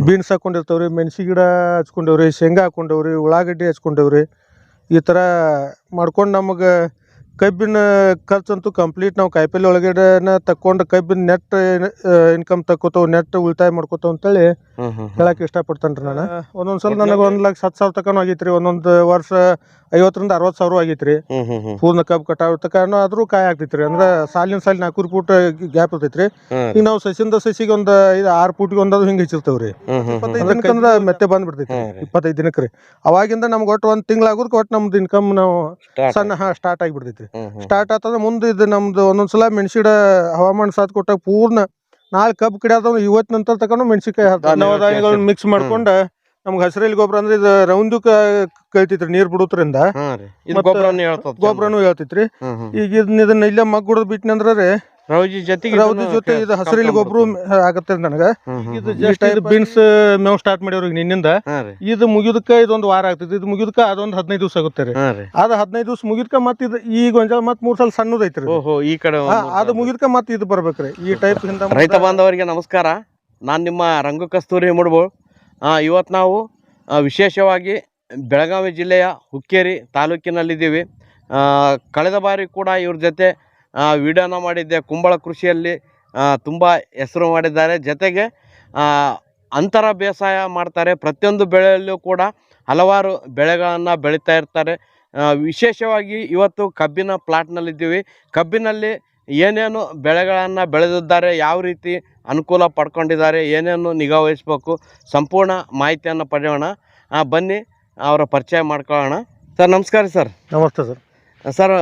Beans ಹಾಕೊಂಡಿರ್ತಾವ್ರಿ, ಮೆಣಸಿ ಗಿಡ ಹಚ್ಕೊಂಡೇವ್ರಿ, ಶೇಂಗಾ ಹಾಕೊಂಡೇವ್ರಿ, ಉಳ್ಳಾಗಡ್ಡಿ ಹಚ್ಕೊಂಡೇವ್ರಿ. ಈ ಥರ ಮಾಡ್ಕೊಂಡು ನಮಗೆ ಕಬ್ಬಿನ ಖರ್ಚಂತೂ ಕಂಪ್ಲೀಟ್ ನಾವು ಕಾಯಿಪಲ್ಲೆ ಒಳಗಡೆನ ತಕ್ಕೊಂಡು ಕಬ್ಬಿನ ನೆಟ್ ಇನ್ಕಮ್ ತಕ್ಕೋತಾವ, ನೆಟ್ ಉಳಿತಾಯ ಮಾಡ್ಕೋತಾವ ಅಂತೇಳಿ ಹೇಳಕ್ಕೆ ಇಷ್ಟಪಡ್ತೇನೆ ರೀ. ನಾನು ಒಂದೊಂದ್ಸಲ ನನಗೆ 1,10,000 ತನಕ ಆಗೈತ್ರಿ, ಒಂದೊಂದು ವರ್ಷ 50,000 ರಿಂದ 60,000 ಆಗೈತ್ರಿ. ಪೂರ್ಣ ಕಬ್ಬು ಕಟಾವ್ ತನಕ ಆದ್ರೂ ಕಾಯಿ ಆಗ್ತೈತ್ರಿ. ಅಂದ್ರೆ ಸಾಲಿನ 4 ಫೂಟ್ ಗ್ಯಾಪ್ ಇರ್ತೈತ್ರಿ. ಈಗ ನಾವು ಸಸಿಂದ ಸಸಿಗೆ ಒಂದು 6 ಫೂಟ್ಗೆ ಒಂದಾದ್ರು ಹಿಂಗೆ ಹೆಚ್ಚಿರ್ತೇವ್ರಿ. 25 ದಿನಕ್ಕಂದ್ರೆ ಮೆತ್ತೆ ಬಂದ್ಬಿಡ್ತೈತಿ. 25 ದಿನಕ್ಕೆ ರೀ. ಅವಾಗಿಂದ ನಮ್ಗೆ ಒಟ್ಟು 1 ತಿಂಗಳು ಆಗೋದಕ್ಕೆ ಒಟ್ಟು ನಮ್ದು ಇನ್ಕಮ್ ನಾವು ಸಣ್ಣ ಸ್ಟಾರ್ಟ್ ಆಗಿಬಿಡ್ತೈತಿ. ಸ್ಟಾರ್ಟ್ ಆತಂದ್ರೆ ಮುಂದೆ ಇದು ನಮ್ದು ಒಂದೊಂದ್ಸಲ ಮೆಣಸಿ ಗಿಡ ಹವಾಮಾನ ಸಾಥ್ ಕೊಟ್ಟಾಗ ಪೂರ್ಣ ನಾಳೆ ಕಬ್ಬು ಕಿಡಿಯಾದ ಇವತ್ತು ನಂತರ ತಕೊಂಡು ಮೆಣಸಿಕಾಯಿ ನವಧಾನ್ಯಗಳನ್ನ ಮಿಕ್ಸ್ ಮಾಡ್ಕೊಂಡು ನಮ್ಗೆ ಹಸಿರೆಲೆ ಗೊಬ್ಬರ ಅಂದ್ರೆ ಇದು ರೌಂದಕ್ಕೆ ಕಳಿತೈತ್ರಿ. ನೀರ್ ಬಿಡೋದ್ರಿಂದ ಗೊಬ್ಬರನು ಹೇಳ್ತೈತ್ರಿ. ಈಗ ಇದನ್ನ ಇಲ್ಲೇ ಮಗ್ಗುಡದ್ ಬಿಟ್ಟಿನಂದ್ರ ರೌದಿ ಜೊತೆ ಇದು ಹಸಿರೆಲೆ ಗೊಬ್ಬರ ಆಗತ್ತೆ ನನಗೆ. ಇದು ಜಸ್ಟ್ ಬೀನ್ಸ್ ಮೇವ್ ಸ್ಟಾರ್ಟ್ ಮಾಡ್ಯಾವ್ರಿ ನಿನ್ನಿಂದ. ಇದು ಮುಗಿದಕ್ಕ ಇದೊಂದು ವಾರ ಆಗ್ತೈತಿ. ಇದು ಮುಗಿದಕ್ಕ ಅದೊಂದು 15 ದಿವಸ ಆಗುತ್ತೆ ರೀ. ಅದ 15 ದಿವಸ ಮುಗಿದ್ಕ ಮತ್ ಇದು ಈಗ ಒಂದ್ ಮತ್ 3 ಸಲ ಸಣ್ಣದೈತ್ರಿ. ಈ ಕಡೆ ಅದು ಮುಗಿದ್ಕ ಮತ್ ಇದು ಬರ್ಬೇಕ್ರಿ. ಈ ಟೈಪ್ ರೈತ ಬಾಂಧವರಿಗೆ ನಮಸ್ಕಾರ. ನಾನ್ ನಿಮ್ಮ ರಂಗು ಕಸ್ತೂರಿ ಮುಡ್ಬೋಳ್. ಇವತ್ತು ನಾವು ವಿಶೇಷವಾಗಿ ಬೆಳಗಾವಿ ಜಿಲ್ಲೆಯ ಹುಕ್ಕೇರಿ ತಾಲೂಕಿನಲ್ಲಿದ್ದೀವಿ. ಕಳೆದ ಬಾರಿ ಕೂಡ ಇವ್ರ ಜೊತೆ ವಿಡಿಯೋನ ಮಾಡಿದ್ದೆ. ಕುಂಬಳ ಕೃಷಿಯಲ್ಲಿ ತುಂಬ ಹೆಸರು ಮಾಡಿದ್ದಾರೆ. ಜೊತೆಗೆ ಅಂತರ ಬೇಸಾಯ ಮಾಡ್ತಾರೆ. ಪ್ರತಿಯೊಂದು ಬೆಳೆಯಲ್ಲೂ ಕೂಡ ಹಲವಾರು ಬೆಳೆಗಳನ್ನು ಬೆಳೀತಾ ಇರ್ತಾರೆ. ವಿಶೇಷವಾಗಿ ಇವತ್ತು ಕಬ್ಬಿನ ಪ್ಲಾಟ್ನಲ್ಲಿದ್ದೀವಿ. ಕಬ್ಬಿನಲ್ಲಿ ಏನೇನು ಬೆಳೆಗಳನ್ನು ಬೆಳೆದಿದ್ದಾರೆ, ಯಾವ ರೀತಿ ಅನುಕೂಲ ಪಡ್ಕೊಂಡಿದ್ದಾರೆ, ಏನೇನು ನಿಗಾ ವಹಿಸ್ಬೇಕು, ಸಂಪೂರ್ಣ ಮಾಹಿತಿಯನ್ನು ಪಡೆಯೋಣ. ಬನ್ನಿ ಅವರ ಪರಿಚಯ ಮಾಡ್ಕೊಳ್ಳೋಣ. ಸರ್ ನಮಸ್ಕಾರ. ಸರ್ ನಮಸ್ತೆ. ಸರ್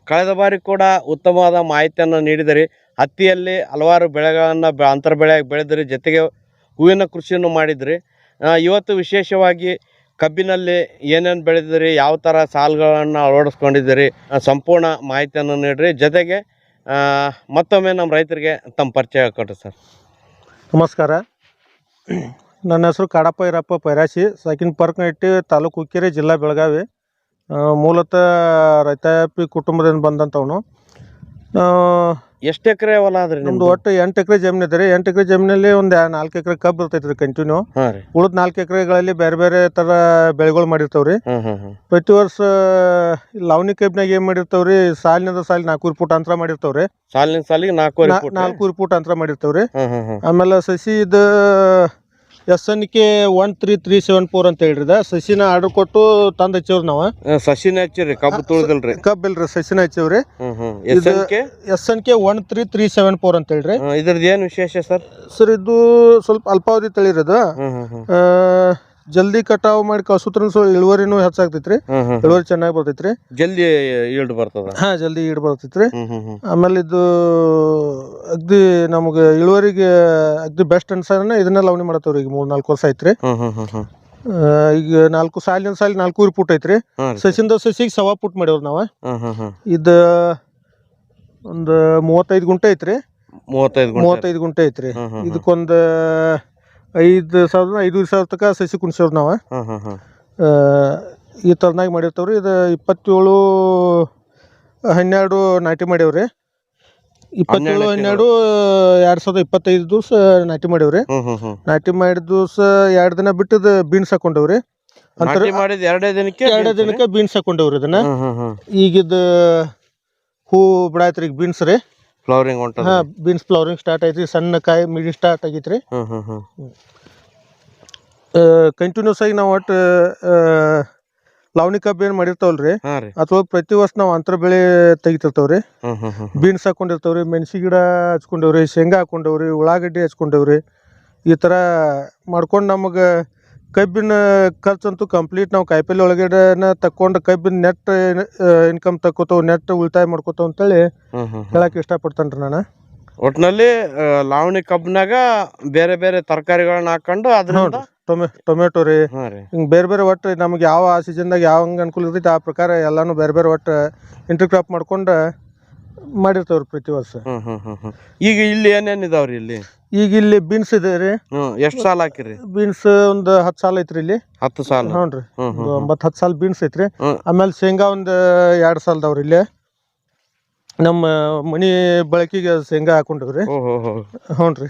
ಕಳೆದ ಬಾರಿ ಕೂಡ ಉತ್ತಮವಾದ ಮಾಹಿತಿಯನ್ನು ನೀಡಿದಿರಿ. ಹತ್ತಿಯಲ್ಲಿ ಹಲವಾರು ಬೆಳೆಗಳನ್ನು ಅಂತರ ಬೆಳೆಯಾಗಿ ಬೆಳೆದಿರಿ. ಜೊತೆಗೆ ಹೂವಿನ ಕೃಷಿಯನ್ನು ಮಾಡಿದ್ರಿ. ಇವತ್ತು ವಿಶೇಷವಾಗಿ ಕಬ್ಬಿನಲ್ಲಿ ಏನೇನು ಬೆಳೆದಿರಿ, ಯಾವ ಥರ ಸಾಲುಗಳನ್ನು ಅಳವಡಿಸ್ಕೊಂಡಿದ್ದೀರಿ, ಸಂಪೂರ್ಣ ಮಾಹಿತಿಯನ್ನು ನೀಡಿರಿ. ಜೊತೆಗೆ ಮತ್ತೊಮ್ಮೆ ನಮ್ಮ ರೈತರಿಗೆ ತಮ್ಮ ಪರಿಚಯ ಕೊಟ್ಟರು. ಸರ್ ನಮಸ್ಕಾರ. ನನ್ನ ಹೆಸರು ಕಾಡಪ್ಪ ಈರಪ್ಪ ಪೈರಾಶಿ, ಸಾಕಿನ ಪರ್ಕನಟ್ಟಿ, ತಾಲೂಕು ಹುಕ್ಕೇರಿ, ಜಿಲ್ಲಾ ಬೆಳಗಾವಿ. ಮೂಲತಃ ರೈತಾಪಿ ಕುಟುಂಬದಿಂದ ಬಂದಂಥವನು. ಎಷ್ಟು ಎಕರೆ ಹೊಲ ಅದ್ರಿ ನಮ್ದು? ಒಟ್ಟು 8 ಎಕರೆ ಜಮೀನು ಇದೆ ರೀ. 8 ಎಕರೆ ಜಮೀನಲ್ಲಿ ಒಂದು 4 ಎಕರೆ ಕಬ್ಬು ಇರ್ತೈತ್ರಿ ಕಂಟಿನ್ಯೂ. ಉಳಿದ 4 ಎಕರೆಗಳಲ್ಲಿ ಬೇರೆ ಬೇರೆ ತರ ಬೆಳೆಗಳು ಮಾಡಿರ್ತಾವ್ರಿ. ಪ್ರತಿ ವರ್ಷ ಲವಣಿ ಕಬ್ಬಿನಾಗ ಏನ್ ಮಾಡಿರ್ತಾವ್ರಿ, ಸಾಲಿನಿಂದ ಸಾಲಿ 4 ಫೂಟ್ ಅಂತರ ಮಾಡಿರ್ತಾವ್ರಿ. ಸಾಲಿನ ಸಾಲಿಗೆ 4 ಫೂಟ್ ಅಂತರ ಮಾಡಿರ್ತಾವ್ರಿ. ಆಮೇಲೆ ಸಸಿ ಇದು SNK 13374 ಅಂತ ಹೇಳ್ರಿ. ಸಸಿನ ಆರ್ಡರ್ ಕೊಟ್ಟು ತಂದ್ ಹಚ್ಚವ್ರಿ. ನಾವು ಸಸಿನ ಹಚ್ಚಿರಿ, ಕಬ್ಬು ತುಳಿದಿಲ್ರಿ? ಕಬ್ಬಿಲ್ರಿ, ಸಸಿನ ಹಚ್ಚವ್ರಿ. SNK 13374 ಅಂತ ಹೇಳ್ರಿ. ಇದ್ರದ್ದು ಏನು ವಿಶೇಷ ಸರ್? ಸರ್ ಇದು ಸ್ವಲ್ಪ ಅಲ್ಪಾವಧಿ ತಳಿರೋದು. ಜಲ್ದಿ ಕಟಾವ್ ಮಾಡಿ ಕಳ್ಸುತ್ರ ಇಳುವರಿನೂ ಹೆಚ್ಚಾಗ್ತೈತ್ರಿ. ಇಳುವರಿ ಚೆನ್ನಾಗಿ ಬರ್ತೈತ್ರಿ. ಜಲ್ದಿ ಈಲ್ಡ್ ಬರ್ತದ? ಜಲ್ದಿ ಈಲ್ಡ್ ಬರ್ತೈತ್ರಿ. ಆಮೇಲೆ ಇದು ಅಗ್ದಿ ನಮ್ಗೆ ಇಳುವರಿಗೆ ಅಗ್ದಿ ಬೆಸ್ಟ್ ಅನ್ಸನ ಇದನ್ನ ಲವಣಿ ಮಾಡತ್ತವ್ರಿ. ಈಗ 3-4 ವರ್ಷ ಐತ್ರಿ. ಈಗ 4 ಸಾಲಿನ ಸಾಲಿ 4 ಫೂಟ್ ಐತ್ರಿ. ಸಸಿಂದ ಸಸಿಗೆ 1.25 ಫೂಟ್ ಮಾಡ್ಯವ್ರಿ ನಾವ. ಇದು ಒಂದು 35 ಗುಂಟೆ ಐತ್ರಿ. 35 ಗುಂಟೆ ಐತ್ರಿ. ಇದಕ್ಕೊಂದು 5,000 ತನಕ ಸಸಿ ಕುಣಿಸವ್ರಿ ನಾವು. ಈ ತರನಾಗಿ ಮಾಡಿರ್ತಾವ್ರಿ. ಇದು 27/12 ನಾಟಿ ಮಾಡ್ಯಾವ್ರಿ. 27/12 2025 ದಿವಸ ನಾಟಿ ಮಾಡ್ಯಾವ್ರಿ. ನಾಟಿ ಮಾಡಿದ ದಿವಸ 2 ದಿನ ಬಿಟ್ಟು ಬೀನ್ಸ್ ಹಾಕೊಂಡವ್ರಿ. ಎರಡೇ ದಿನಕ್ಕೆ ಬೀನ್ಸ್ ಹಾಕೊಂಡವ್ರಿ. ಇದನ್ನ ಈಗಿದ ಹೂ ಬಿಡಾಯ್ತ್ರಿ. ಈಗ ಬೀನ್ಸ್ ರೀ ಫ್ಲವರಿಂಗ್ ಬೀನ್ಸ್ ಫ್ಲವರಿಂಗ್ ಸ್ಟಾರ್ಟ್ ಐತ್ರಿ. ಸಣ್ಣ ಕಾಯಿ ಮಿಡಿ ಸ್ಟಾರ್ಟ್ ಆಗೈತ್ರಿ. ಕಂಟಿನ್ಯೂಸ್ ಆಗಿ ನಾವು ಒಟ್ಟು ಲವಣಿ ಕಬ್ಬು ಏನ್ ಮಾಡಿರ್ತಾವಲ್ರಿ, ಅಥವಾ ಪ್ರತಿ ವರ್ಷ ನಾವು ಅಂತರ ಬೆಳೆ ತೆಗಿತಿರ್ತಾವ್ರಿ. ಬೀನ್ಸ್ ಹಾಕೊಂಡಿರ್ತಾವ್ರಿ, ಮೆಣಸಿ ಗಿಡ ಹಚ್ಕೊಂಡವ್ರಿ, ಶೇಂಗಾ ಹಾಕೊಂಡವ್ರಿ, ಉಳ್ಳಾಗಡ್ಡಿ ಹಚ್ಕೊಂಡವ್ರಿ. ಈ ತರ ಮಾಡ್ಕೊಂಡು ನಮಗ ಕಬ್ಬಿನ ಖರ್ಚಂತೂ ಕಂಪ್ಲೀಟ್ ನಾವು ಕಾಯಿಪಲ್ಲೆ ಒಳಗಡೆನ ತಕ್ಕೊಂಡು ಕಬ್ಬಿನ ನೆಟ್ ಇನ್ಕಮ್ ತಕ್ಕೋತಾವ, ನೆಟ್ ಉಳಿತಾಯ ಮಾಡ್ಕೋತಾವ ಅಂತೇಳಿ ಹೇಳಕ್ ಇಷ್ಟಪಡ್ತೇನೆ ರೀ. ನಾನು ಒಟ್ಟಿನಲ್ಲಿ ಲಾವಣಿ ಕಬ್ಬಿನಾಗ ಬೇರೆ ಬೇರೆ ತರಕಾರಿಗಳನ್ನ ಹಾಕೊಂಡು ಅದ್ರಿಂದ ಟೊಮೆಟೊ ರೀ, ಹಿಂಗ್ ಬೇರೆ ಬೇರೆ ಒಟ್ಟು ನಮ್ಗೆ ಯಾವ ಸೀಸನ್ದಾಗ ಯಾವ ಹಂಗ ಅನುಕೂಲ ಇರ್ತೈತಿ ಆ ಪ್ರಕಾರ ಎಲ್ಲಾನು ಬೇರೆ ಬೇರೆ ಒಟ್ಟು ಇಂಟರ್ ಕ್ರಾಪ್ ಮಾಡ್ಕೊಂಡು ಮಾಡಿರ್ತೇವ್ರಿ ಪ್ರತಿ ವರ್ಷ. ಈಗ ಇಲ್ಲಿ ಏನೇನ್ ಇದಾವ್ರಿ? ಇಲ್ಲಿ ಬೀನ್ಸ್ ಇದೆ ರೀ. ಎಷ್ಟ್ ಸಾಲ ಹಾಕಿರಿ? ಬೀನ್ಸ್ ಒಂದು 10 ಸಾಲ ಐತ್ರಿ. ಇಲ್ಲಿ 10 ಸಾಲ? ಹ್ಞೂನ್ರಿ, 9-10 ಸಾಲ ಬೀನ್ಸ್ ಐತ್ರಿ. ಆಮೇಲೆ ಶೇಂಗಾ ಒಂದು 2 ಸಾಲದವ್ರಿ. ಇಲ್ಲಿ ನಮ್ಮ ಮನಿ ಬಳಕೆಗೆ ಶೇಂಗಾ ಹಾಕೊಂಡಿವ್ರಿ. ಹ್ಞೂನ್ರಿ.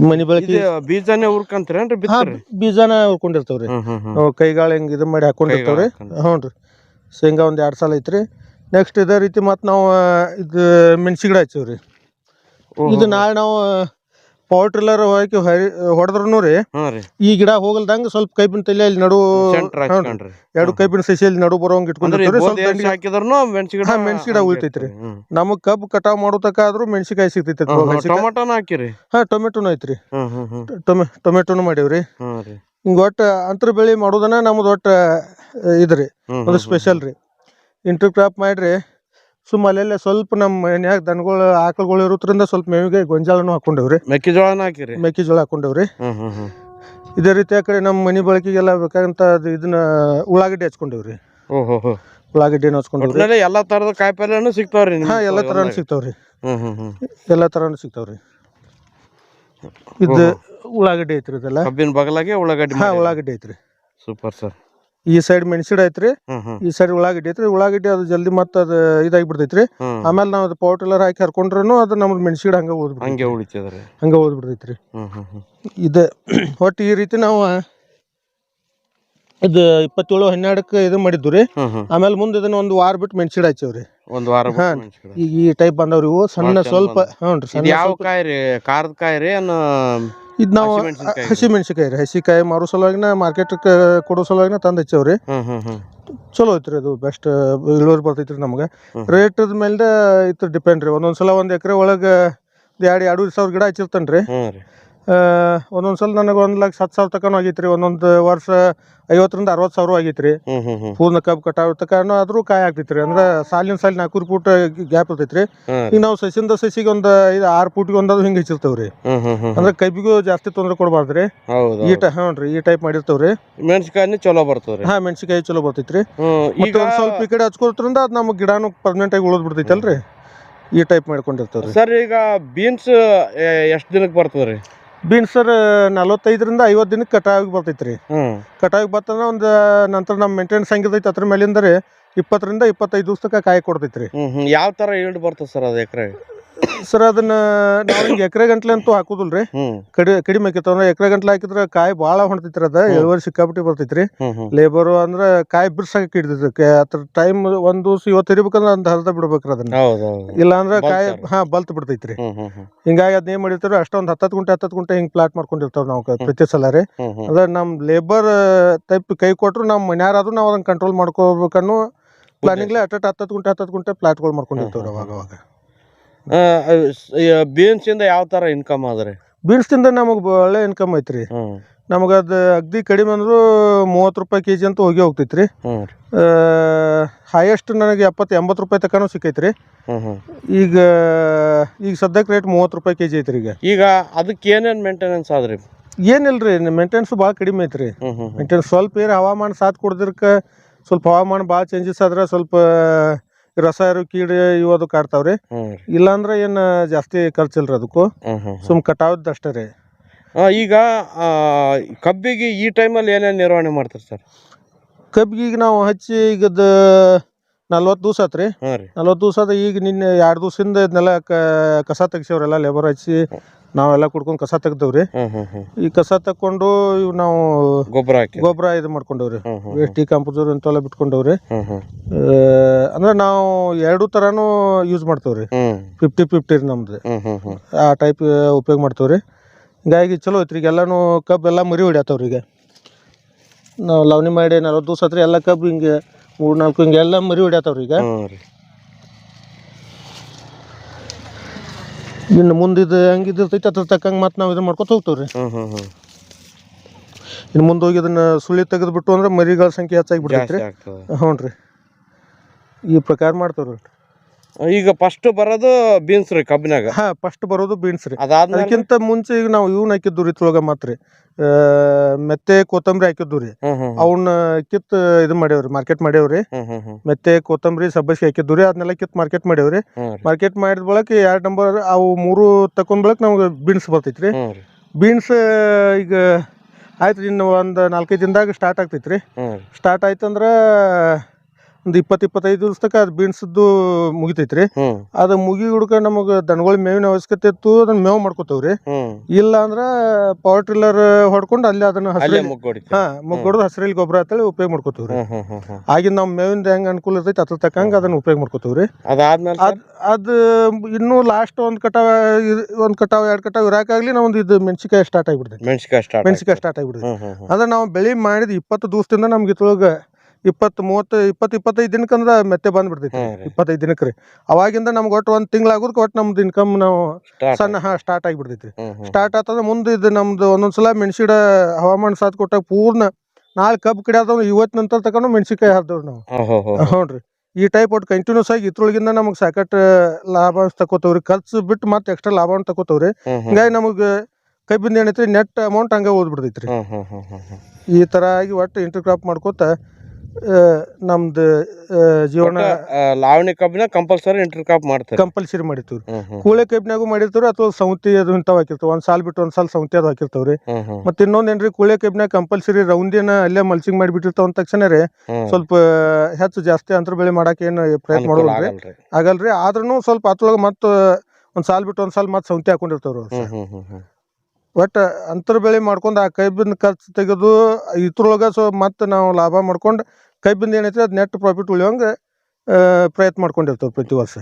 ಮನಿ ಬಳಕೆ ಇದು ಬೀಜನೇ ಹುರ್ಕಂತೀರೇನ್ರಿ ಹಾ ಬಿತ್ತರಿ? ಬೀಜನ ಹುರ್ಕೊಂಡಿರ್ತಾವ್ರಿ. ನಾವು ಕೈಗಾಳ ಹಿಂಗೆ ಇದು ಮಾಡಿ ಹಾಕೊಂಡಿರ್ತಾವ್ರಿ. ಹ್ಞೂ ರೀ. ಶೇಂಗಾ ಒಂದು 2 ಸಾಲ ಐತ್ರಿ. ನೆಕ್ಸ್ಟ್ ಇದೇ ರೀತಿ ಮತ್ತು ನಾವು ಇದು ಮೆಣಸಿ ಗಿಡ ಹಚ್ಚೀವ್ರಿ. ಇದು ನಾಳೆ ನಾವು ಪವರ್ ಟ್ರಿಲ್ಲರ್ ಹೋಗಿ ಹೊಡೆದ್ರೂ ರೀ ಹಾಂ ರೀ ಈ ಗಿಡ ಹೋಗಲ್ದಂಗೆ ಸ್ವಲ್ಪ ಕೈಬಿನ ತಲೆ ಅಲ್ಲಿ ನಡು ಸೆಂಟ್ರ್ ಹಚ್ಕೊಂಡ್ರಿ. 2 ಕೈಬಿನ ಸಸಿಯಲ್ಲಿ ನಡು ಬರೋಂಗೆ ಇಟ್ಕೊಂಡಿರ್ತೀವಿ. ಸ್ವಲ್ಪ ಹಾಕಿದ್ರು ಮೆಣಸಿ ಗಿಡ ಮೆಣಸಿ ಗಿಡ ಉಳಿತೈತ್ರಿ. ನಮಗ್ ಕಬ್ಬು ಕಟಾವ್ ಮಾಡೋ ತಕ ಆದ್ರೂ ಮೆಣಸಿಕಾಯಿ ಸಿಗ್ತೈತಿ. ಟೊಮಾಟೋನ ಹಾಕಿರಿ? ಹಾ ಟೊಮೆಟೊನು ಐತ್ರಿ. ಟೊಮೆಟೊನು ಮಾಡೀವ್ರಿ. ಹಿಂಗ ಒಟ್ಟ ಅಂತರ ಬೆಳೆ ಮಾಡೋದನ್ನ ನಮ್ದು ಒಟ್ಟ ಇದ್ರಿ ಒಂದು ಸ್ಪೆಷಲ್ ರೀ. ಇಂಟರ್ ಕ್ರಾಪ್ ಮಾಡ್ರಿ ಸುಮ್ಮ ಅಲ್ಲೆಲ್ಲ ಸ್ವಲ್ಪ ನಮ್ಮ ಮನ್ಯಾಗ ದನಗಳು ಆಕಳುಗಳು ಇರೋದ್ರಿಂದ ಸ್ವಲ್ಪ ಮೇವಿಗೆ ಗೊಂಜಾಳನು ಹಾಕೊಂಡೇವ್ರಿ. ಮೆಕ್ಕೆಜೋಳನ ಹಾಕಿರಿ? ಮೆಕ್ಕೆಜೋಳ ಹಾಕೊಂಡೇವ್ರಿ. ಇದೇ ರೀತಿ ಆ ಕಡೆ ನಮ್ಮ ಮನೆ ಬಳಕೆಗೆಲ್ಲ ಬೇಕಾಗಂತ ಇದನ್ನ ಉಳ್ಳಾಗಡ್ಡಿ ಹಚ್ಕೊಂಡೇವ್ರಿ. ಉಳ್ಳಾಗಡ್ಡಿನ ಹಚ್ಕೊಂಡೇವ್ರಿ. ಎಲ್ಲಾ ತರದ ಕಾಯಿಪಲ್ಲೆನೂ ಸಿಗ್ತಾವ್ರಿ? ಹಾ ಎಲ್ಲಾ ತರಾನು ಸಿಗ್ತಾವ್ರಿ. ಎಲ್ಲಾ ತರಾನು ಸಿಗ್ತಾವ್ರಿ. ಇದು ಉಳ್ಳಾಗಡ್ಡಿ ಐತ್ರಿ. ಇದೆಲ್ಲ ಕಬ್ಬಿನ ಬಗಲಾಗೆ ಉಳ್ಳಾಗಡ್ಡಿ? ಹಾ ಉಳ್ಳಾಗಡ್ಡಿ ಐತ್ರಿ. Super sir. ಈ ಸೈಡ್ ಮೆಣಸಿನ ಐತ್ರಿ, ಈ ಸೈಡ್ ಉಳ್ಳಾಗಡ್ಡಿ ಐತ್ರಿ. ಉಳ್ಳಾಗಡ್ಡಿ ಅದು ಜಲ್ದಿ ಮತ್ತೆ ಅದು ಇದಾಗಿ ಬಿಡ್ತೈತ್ರಿ. ಆಮೇಲೆ ನಾವು ಅದು ಪವರ್ ಟಿಲ್ಲರ್ ಹಾಕಿ ಹರ್ಕೊಂಡ್ರು ಅದು ನಮ್ದು ಮೆಣಸಿ ಗಿಡ ಹಂಗೆ ಓದ್ಬಿಡ್ತೈತ್ರಿ. ಇದು ಒಟ್ಟು ಈ ರೀತಿ ನಾವು ಇದು 27/12 ಇದು ಮಾಡಿದ್ದು ರೀ. ಆಮೇಲೆ ಮುಂದೆ ಇದನ್ನ ಒಂದು ವಾರ ಬಿಟ್ಟು ಮೆಣಸಿ ಗಿಡ ಹಚ್ಚೇವ್ರಿ. ಒಂದು ವಾರ? ಈಗ ಈ ಟೈಪ್ ಬಂದವ್ರಿ ಇವು ಸಣ್ಣ ಸ್ವಲ್ಪ. ಹ್ಞೂ ರೀ. ಯಾವ ಕಾಯಿ ರೀ? ಖಾರದ ಕಾಯಿ ರೀ? ಇದು ನಾವು ಹಸಿ ಮೆಣಸಿಕಾಯಿ ರೀ. ಹಸಿಕಾಯಿ ಮಾರೋ ಸಲುವಾಗಿನ ಮಾರ್ಕೆಟ್ ಕೊಡೋ ಸಲುವಾಗಿನ ತಂದು ಹಚ್ಚೇವ್ರಿ. ಚಲೋ ಐತ್ರಿ. ಅದು ಬೆಸ್ಟ್ ಇಳುವರಿ ಬರ್ತೈತ್ರಿ ನಮ್ಗೆ. ರೇಟದ ಮೇಲೆ ಇತ್ತು ಡಿಪೆಂಡ್ ರೀ. ಒಂದೊಂದ್ಸಲ 1 ಎಕರೆ ಒಳಗೆ 2,500 ಗಿಡ ಹಚ್ಚಿರ್ತೇನೆ ರೀ. ಒಂದೊಂದ್ಸಲ ನನಗೆ 1,10,000 ತನಕ ಆಗೈತ್ರಿ. ಒಂದೊಂದು ವರ್ಷ 50,000 ರಿಂದ 60,000 ಆಗೈತ್ರಿ. ಪೂರ್ಣ ಕಬ್ಬು ಕಟಾವ್ ತನಕ ಆದ್ರೂ ಕಾಯಿ ಆಗ್ತೈತ್ರಿ. ಅಂದ್ರೆ ಸಾಲಿನ 4 ಫೂಟ್ ಗ್ಯಾಪ್ ಇರ್ತೈತ್ರಿ. ಈಗ ನಾವು ಸಸಿಂದ ಸಸಿಗೆ ಒಂದು 6 ಫೂಟ್ಗೆ ಒಂದಾದ್ರು ಹಿಂಗೆ ಹಚ್ಚಿರ್ತೇವ್ರಿ. ಅಂದ್ರೆ ಕಬ್ಬಿಗೂ ಜಾಸ್ತಿ ತೊಂದರೆ ಕೊಡಬಾರ್ದ್ರಿ. ಹ್ಞೂ ರೀ. ಈ ಟೈಪ್ ಮಾಡಿರ್ತೇವ್ರಿ. ಮೆಣಸಿಕಾಯಿ ಚಲೋ ಬರ್ತದ್ರಿ? ಹಾ ಮೆಣಸಿಕಾಯಿ ಚಲೋ ಬರ್ತೈತ್ರಿ. ಮತ್ತೆ ಒಂದ್ ಸ್ವಲ್ಪ ಈ ಕಡೆ ಹಚ್ಕೊಳ್ತ್ರಿಂದ ಅದ್ ನಮ್ಗೆ ಗಿಡಾನು ಪರ್ಮನೆಂಟ್ ಆಗಿ ಉಳಿದ್ ಬಿಡ್ತೈತಲ್ರಿ. ಈ ಟೈಪ್ ಮಾಡ್ಕೊಂಡಿರ್ತೇವ್ರಿ. ಸರ್ ಈಗ ಬೀನ್ಸ್ ಎಷ್ಟು ದಿನಕ್ಕೆ ಬರ್ತದ್ರಿ? ಬೀನ್ಸ್ ಸರ್ 45 ರಿಂದ 50 ದಿನಕ್ಕೆ ಕಟಾವಿಗೆ ಬರ್ತೈತ್ರಿ. ಕಟಾವಿಗೆ ಬರ್ತಂದ್ರೆ ಒಂದು ನಂತರ ನಮ್ಮ ಮೇಂಟೆನೆನ್ಸ್ ಹೆಂಗಿರ್ತೈತಿ ಅದ್ರ ಮೇಲಿಂದ ರೀ 20 ರಿಂದ 25 ದಿವಸ ತನಕ ಕಾಯಿ ಕೊಡ್ತೈತ್ರಿ. ಯಾವ ತರ ಈಲ್ಡ್ ಬರ್ತದೆ ಸರ್ ಅದು ಎಕರೆ? ಸರ್ ಅದನ್ನ ನಾವು ಹಿಂಗೆ ಎಕರೆ ಗಂಟ್ಲೆ ಅಂತೂ ಹಾಕುದಿಲ್ರಿ. ಕಡಿಮೆ ಆಕೈತಂದ್ರೆ ಎಕರೆ ಗಂಟ್ಲೆ ಹಾಕಿದ್ರೆ ಕಾಯಿ ಭಾಳ ಹೊಣ್ತೈತ್ರಿ. ಅದ ಇಳುವರಿ ಸಿಕ್ಕಾಪಟ್ಟಿ ಬರ್ತೈತ್ರಿ. ಲೇಬರು ಅಂದ್ರೆ ಕಾಯಿ ಬಿರ್ಸಾಕ ಹಿಡಿತೈತಿ. ಅದ್ರ ಟೈಮ್ ಒಂದ್ ದಿವಸ ಇವತ್ತು ಇರ್ಬೇಕಂದ್ರೆ ಒಂದು ಹರಿದ ಬಿಡ್ಬೇಕ್ರಿ ಅದನ್ನ. ಇಲ್ಲ ಅಂದ್ರೆ ಕಾಯಿ ಬಲ್ತ್ ಬಿಡ್ತೈತ್ರಿ. ಹಿಂಗಾಗಿ ಅದನ್ನ ಏನ್ ಮಾಡಿರ್ತಾರ ಅಷ್ಟೊಂದು 10 ಗುಂಟೆ ಹಿಂಗ್ ಪ್ಲಾಟ್ ಮಾಡ್ಕೊಂಡಿರ್ತಾವ ನಾವು ಪ್ರತಿ ಸಲ ರೀ. ಅದ್ರ ನಮ್ ಲೇಬರ್ ಟೈಪ್ ಕೈ ಕೊಟ್ರು ನಮ್ ಮನ್ಯಾರಾದ್ರೂ ನಾವು ಅದನ್ನ ಕಂಟ್ರೋಲ್ ಮಾಡ್ಕೋಬೇಕನ್ನೋ ಪ್ಲಾನಿಂಗ್ಲೆ 10 ಗುಂಟೆ ಪ್ಲಾಟ್ಗಳು ಮಾಡ್ಕೊಂಡಿರ್ತಾವ್ರಿ ಅವಾಗ ಅವಾಗ. ಬೀನ್ಸ್ ಇಂದ ಯಾವ ತರ ಇನ್ಕಮ್ ಆದ್ರಿ? ಬೀನ್ಸ್ ಇಂದ ನಮಗ್ ಒಳ್ಳೆ ಇನ್ಕಮ್ ಐತ್ರಿ. ನಮಗದು ಅಗ್ದಿ ಕಡಿಮೆ ಅಂದ್ರು 30 ರೂಪಾಯಿ ಕೆಜಿ ಅಂತೂ ಹೋಗ್ತೈತ್ರಿ. ಹೈಯೆಸ್ಟ್ ನನಗೆ 70-80 ರೂಪಾಯಿ ತನಕ ಸಿಕ್ಕೈತ್ರಿ. ಈಗ ಸದ್ಯಕ್ಕೆ ರೇಟ್ 30 ರೂಪಾಯಿ ಕೆಜಿ ಐತ್ರಿ. ಈಗ ಅದಕ್ಕೆ ಏನೇನ್ ಮೇಂಟೆನೆನ್ಸ್ ಆದ್ರಿ? ಏನಿಲ್ರಿ, ಮೇಂಟೆನೆನ್ಸ್ ಭಾಳ ಕಡಿಮೆ ಐತ್ರಿ. ಮೇಂಟೆನೆನ್ಸ್ ಸ್ವಲ್ಪ ಹವಾಮಾನ ಸಾಥ್ ಕೊಡದಿರ್ಕ ಸ್ವಲ್ಪ ಹವಾಮಾನ ಭಾಳ ಚೇಂಜಸ್ ಆದ್ರೆ ಸ್ವಲ್ಪ ರಸಾಯನ ಕೀಡ ಇವದು ಕಾಡ್ತಾವ್ರಿ. ಇಲ್ಲಾಂದ್ರೆ ಏನ್ ಜಾಸ್ತಿ ಖರ್ಚಿಲ್ರಿ ಅದಕ್ಕೂ. ಸುಮ್ ಕಟಾವದ್ ಅಷ್ಟೇ ರೀ. ಈಗ ಕಬ್ಬಿಗೆ ಈ ಟೈಮಲ್ಲಿ ಏನೇನು ನಿರ್ವಹಣೆ ಮಾಡ್ತಾರೆ ಸರ್? ಕಬ್ಬಿಗೆ ಈಗ ನಾವು ಹಚ್ಚಿ ಈಗದ 40 ದಿವಸ ಆತ್ರಿ. 40 ದಿವಸ ಅದ. ಈಗ ನಿನ್ನೆ 2 ದಿವಸದಿಂದ ಇದನ್ನೆಲ್ಲ ಕಸ ತೆಗ್ಸವ್ರೆಲ್ಲ ಲೇಬರ್ ಹಚ್ಚಿ ನಾವೆಲ್ಲ ಕುಡ್ಕೊಂಡು ಕಸ ತೆಗ್ದವ್ರಿ. ಈ ಕಸ ತಕೊಂಡು ಇವ್ ನಾವು ಗೊಬ್ಬರ ಇದು ಮಾಡ್ಕೊಂಡವ್ರಿ. Waste decomposer ಇಂತೆಲ್ಲ ಬಿಟ್ಕೊಂಡವ್ರಿ. ಅಂದ್ರೆ ನಾವು 2 ತರಾನು ಯೂಸ್ ಮಾಡ್ತೇವ್ರಿ. 50-50 ರೀ ನಮ್ದು. ಆ ಟೈಪ್ ಉಪಯೋಗ ಮಾಡ್ತೇವ್ರಿ. ಹಿಂಗಾಗಿ ಚಲೋ ಐತ್ರಿ. ಈಗ ಎಲ್ಲಾನು ಕಬ್ಬು ಎಲ್ಲ ಮರಿ ಹೊಡ್ಯಾತವ್ರಿ. ಈಗ ನಾವು ಲವಣಿ ಮಾಡಿ 40 ದಿವಸ ಆತ್ರಿ. ಎಲ್ಲ ಕಬ್ಬು ಹಿಂಗೆ 3-4 ಹಿಂಗೆಲ್ಲ ಮರಿ ಹೊಡ್ಯಾತವ್ರಿ. ಈಗ ಇನ್ನು ಮುಂದಿದ್ದು ಹೆಂಗಿರ್ತೈತಿ ಅದ್ರ ತಕ್ಕಂಗೆ ಮತ್ತೆ ನಾವು ಇದನ್ನ ಮಾಡ್ಕೊತ ಹೋಗ್ತೇವ್ರಿ. ಇನ್ನು ಮುಂದೆ ಹೋಗಿ ಇದನ್ನ ಸುಳಿ ತೆಗೆದ್ಬಿಟ್ಟು ಅಂದ್ರೆ ಮರಿಗಳ ಸಂಖ್ಯೆ ಹೆಚ್ಚಾಗಿ ಬಿಡ್ತೈತ್ರಿ. ಹ್ಞೂ ರೀ. ಈ ಪ್ರಕಾರ ಮಾಡ್ತೇವ್ರಿ. ಈಗ ಫಸ್ಟ್ ಬರೋದು ಬೀನ್ಸ್ ರೀ ಕಬ್ಬಿನಾಗ? ಫಸ್ಟ್ ಬರೋದು ಬೀನ್ಸ್ ರೀ. ಅದಕ್ಕಿಂತ ಮುಂಚೆ ಈಗ ನಾವು ಇವ್ನ ಹಾಕಿದ್ದು ರೀ ಇದ್ರೊಳಗ ಮಾತ್ರಿ ಮೆತ್ತೆ ಕೊತ್ತಂಬರಿ ಹಾಕಿದ್ದು ರೀ. ಅವನ್ನ ಕಿತ್ ಇದು ಮಾಡ್ಯಾವ್ರಿ, ಮಾರ್ಕೆಟ್ ಮಾಡ್ಯಾವ್ರಿ. ಮೆತ್ತೆ ಕೊತ್ತಂಬರಿ ಸಬ್ಬಸಿಗೆ ಹಾಕಿದ್ದು ರೀ. ಅದನ್ನೆಲ್ಲ ಕಿತ್ ಮಾರ್ಕೆಟ್ ಮಾಡ್ಯಾವ್ರಿ. ಮಾರ್ಕೆಟ್ ಮಾಡಿದ ಬಳಕ 2 ನಂಬರ್ ಅವು 3 ತಕೊಂಡ್ ಬಳಕ ನಮ್ಗೆ ಬೀನ್ಸ್ ಬರ್ತೈತ್ರಿ. ಬೀನ್ಸ್ ಈಗ ಆಯ್ತು ಇನ್ನು ಒಂದು 4-5 ದಿನದಾಗ ಸ್ಟಾರ್ಟ್ ಆಗ್ತೈತ್ರಿ. ಸ್ಟಾರ್ಟ್ ಆಯ್ತಂದ್ರ ಒಂದು 20-25 ದಿವಸ ತನಕ ಅದು ಬೀನ್ಸದ್ದು ಮುಗಿತೈತ್ರಿ. ಅದು ಮುಗಿ ಹುಡ್ಕ ನಮಗೆ ದನಗಳ ಮೇವಿನ ಅವಶ್ಯಕತೆ ಇತ್ತು, ಅದನ್ನ ಮೇವು ಮಾಡ್ಕೋತಾವ್ರಿ. ಇಲ್ಲ ಅಂದ್ರ ಪವರ್ ಟಿಲ್ಲರ್ ಹೊಡ್ಕೊಂಡು ಅಲ್ಲಿ ಅದನ್ನ ಮುಗ್ಗೊಡ್ದು ಹಸಿರಲ್ಲಿ ಗೊಬ್ಬರ ಅಂತೇಳಿ ಉಪಯೋಗ ಮಾಡ್ಕೋತೀವ್ರಿ. ಆಗಿನ ನಾವು ಮೇವಿಂದ ಹೆಂಗ್ ಅನುಕೂಲ ಇರ್ತೈತಿ ಅದ್ರ ತಕ್ಕಂಗ ಅದನ್ನ ಉಪಯೋಗ ಮಾಡ್ಕೋತೀವ್ರಿ. ಅದು ಇನ್ನೂ ಲಾಸ್ಟ್ ಒಂದ್ ಕಟಾವ್ 2 ಕಟಾವ್ ಇರಾಕಾಗ್ಲಿ ನಾವೊಂದು ಇದು ಮೆಣಸಿಕಾಯಿ ಸ್ಟಾರ್ಟ್ ಆಗಿಬಿಡ್ತೈತಿ. ಮೆಣಸಿಕಾಯಿ ಸ್ಟಾರ್ಟ್ ಆಗಿಬಿಡ್ತೈತಿ. ಅಂದ್ರೆ ನಾವು ಬೆಳಿ ಮಾಡಿದ 20 ದಿವಸದಿಂದ ನಮ್ಗೆ ಇದ್ರೊಳಗ 20-25 ದಿನಕ್ಕಂದ್ರ ಮೆತ್ತೆ ಬಂದ್ಬಿಡ್ತೈತಿ. 25 ದಿನಕ್ಕೆ ರೀ. ಅವಾಗಿಂದ ನಮ್ಗೆ ಒಟ್ಟು 1 ತಿಂಗ್ಳು ಆಗೋದಕ್ಕೆ ಒಟ್ಟು ನಮ್ದು ಇನ್ಕಮ್ ನಾವು ಸಣ್ಣ ಸ್ಟಾರ್ಟ್ ಆಗಿಬಿಡ್ತೈತಿ. ಸ್ಟಾರ್ಟ್ ಆತಂದ್ರೆ ಮುಂದೆ ಇದು ನಮ್ದು ಒಂದೊಂದ್ಸಲ ಮೆಣಸಿ ಗಿಡ ಹವಾಮಾನ ಸಾಥ್ ಕೊಟ್ಟಾಗ ಪೂರ್ಣ ನಾಳೆ ಕಬ್ಬು ಕಿಡಿಯಾದವ್ ಇವತ್ತು ನಂತರ ತಗೊಂಡು ಮೆಣಸಿಕಾಯಿ ಹಾಕ್ದವ್ರಿ ನಾವು. ಹ್ಞೂ. ಈ ಟೈಪ್ ಒಟ್ಟು ಕಂಟಿನ್ಯೂಸ್ ಆಗಿ ಇದ್ರೊಳಗಿಂದ ನಮಗೆ ಸಾಕಷ್ಟು ಲಾಭ ತಗೋತವ್ರಿ. ಖರ್ಚು ಬಿಟ್ಟು ಮತ್ತೆ ಎಕ್ಸ್ಟ್ರಾ ಲಾಭವನ್ನು ತಗೋತವ್ರಿ. ಹಿಂಗಾಗಿ ನಮಗೆ ಕಬ್ಬಿಂದ ಏನೈತ್ರಿ ನೆಟ್ ಅಮೌಂಟ್ ಹಂಗೆ ಓದ್ಬಿಡ್ತೈತ್ರಿ. ಈ ತರ ಆಗಿ ಒಟ್ಟು ಇಂಟರ್ ಕ್ರಾಪ್ ಮಾಡ್ಕೋತ ನಮ್ದು ಜೀವನ. ಲಾವಣಿ ಕಬ್ಬಿನ ಕಂಪಲ್ಸರಿ ಇಂಟರ್ ಕ್ರಾಪ್ ಮಾಡ್ತಾರೆ. ಕಂಪಲ್ಸರಿ ಮಾಡಿರ್ತೀವಿ. ಕೂಳೆ ಕಬ್ಬಿನಾಗೂ ಮಾಡಿರ್ತೀವ್ರಿ, ಅಥವಾ ಸೌತಿ ಅದು ಇಂಥವು ಹಾಕಿರ್ತಾವ. ಒಂದ್ ಸಾಲ್ ಬಿಟ್ಟು ಒಂದ್ ಸಾಲ್ ಸೌತಿ ಅದು ಹಾಕಿರ್ತಾವ್ರಿ. ಮತ್ತೆ ಇನ್ನೊಂದೇನ್ರಿ, ಕೂಳೆ ಕಬ್ಬಿನಾಗ ಕಂಪಲ್ಸರಿ ರೌಂದಿನ ಅಲ್ಲೇ ಮಲ್ಚಿಂಗ್ ಮಾಡಿಬಿಟ್ಟಿರ್ತಾವ ಅಂದ ತಕ್ಷಣ ರೀ ಸ್ವಲ್ಪ ಹೆಚ್ಚು ಜಾಸ್ತಿ ಅಂತರ ಬೆಳೆ ಮಾಡಕ್ ಏನು ಪ್ರಯತ್ನ ಮಾಡೋಲ್ರಿ, ಆಗಲ್ರಿ. ಆದ್ರೂ ಸ್ವಲ್ಪ ಅದ್ರೊಳಗೆ ಮತ್ತೆ ಒಂದ್ ಸಾಲ್ ಬಿಟ್ಟು ಒಂದ್ ಸಾಲ್ ಮತ್ತೆ ಸೌತಿ ಹಾಕೊಂಡಿರ್ತಾವ್ರಿ. ಒಟ್ಟು ಅಂತರ ಬೆಳೆ ಮಾಡ್ಕೊಂಡು ಆ ಕಬ್ಬಿನ ಖರ್ಚು ತೆಗೆದು ಇದ್ರೊಳಗೆ ಮತ್ತೆ ನಾವು ಲಾಭ ಮಾಡ್ಕೊಂಡು ಕಬ್ಬಿಂದ ಏನೈತಿ ಅದು ನೆಟ್ ಪ್ರಾಫಿಟ್ ಉಳಿಯೋಂಗೆ ಪ್ರಯತ್ನ ಮಾಡ್ಕೊಂಡಿರ್ತಾವೆ ಪ್ರತಿ ವರ್ಷ.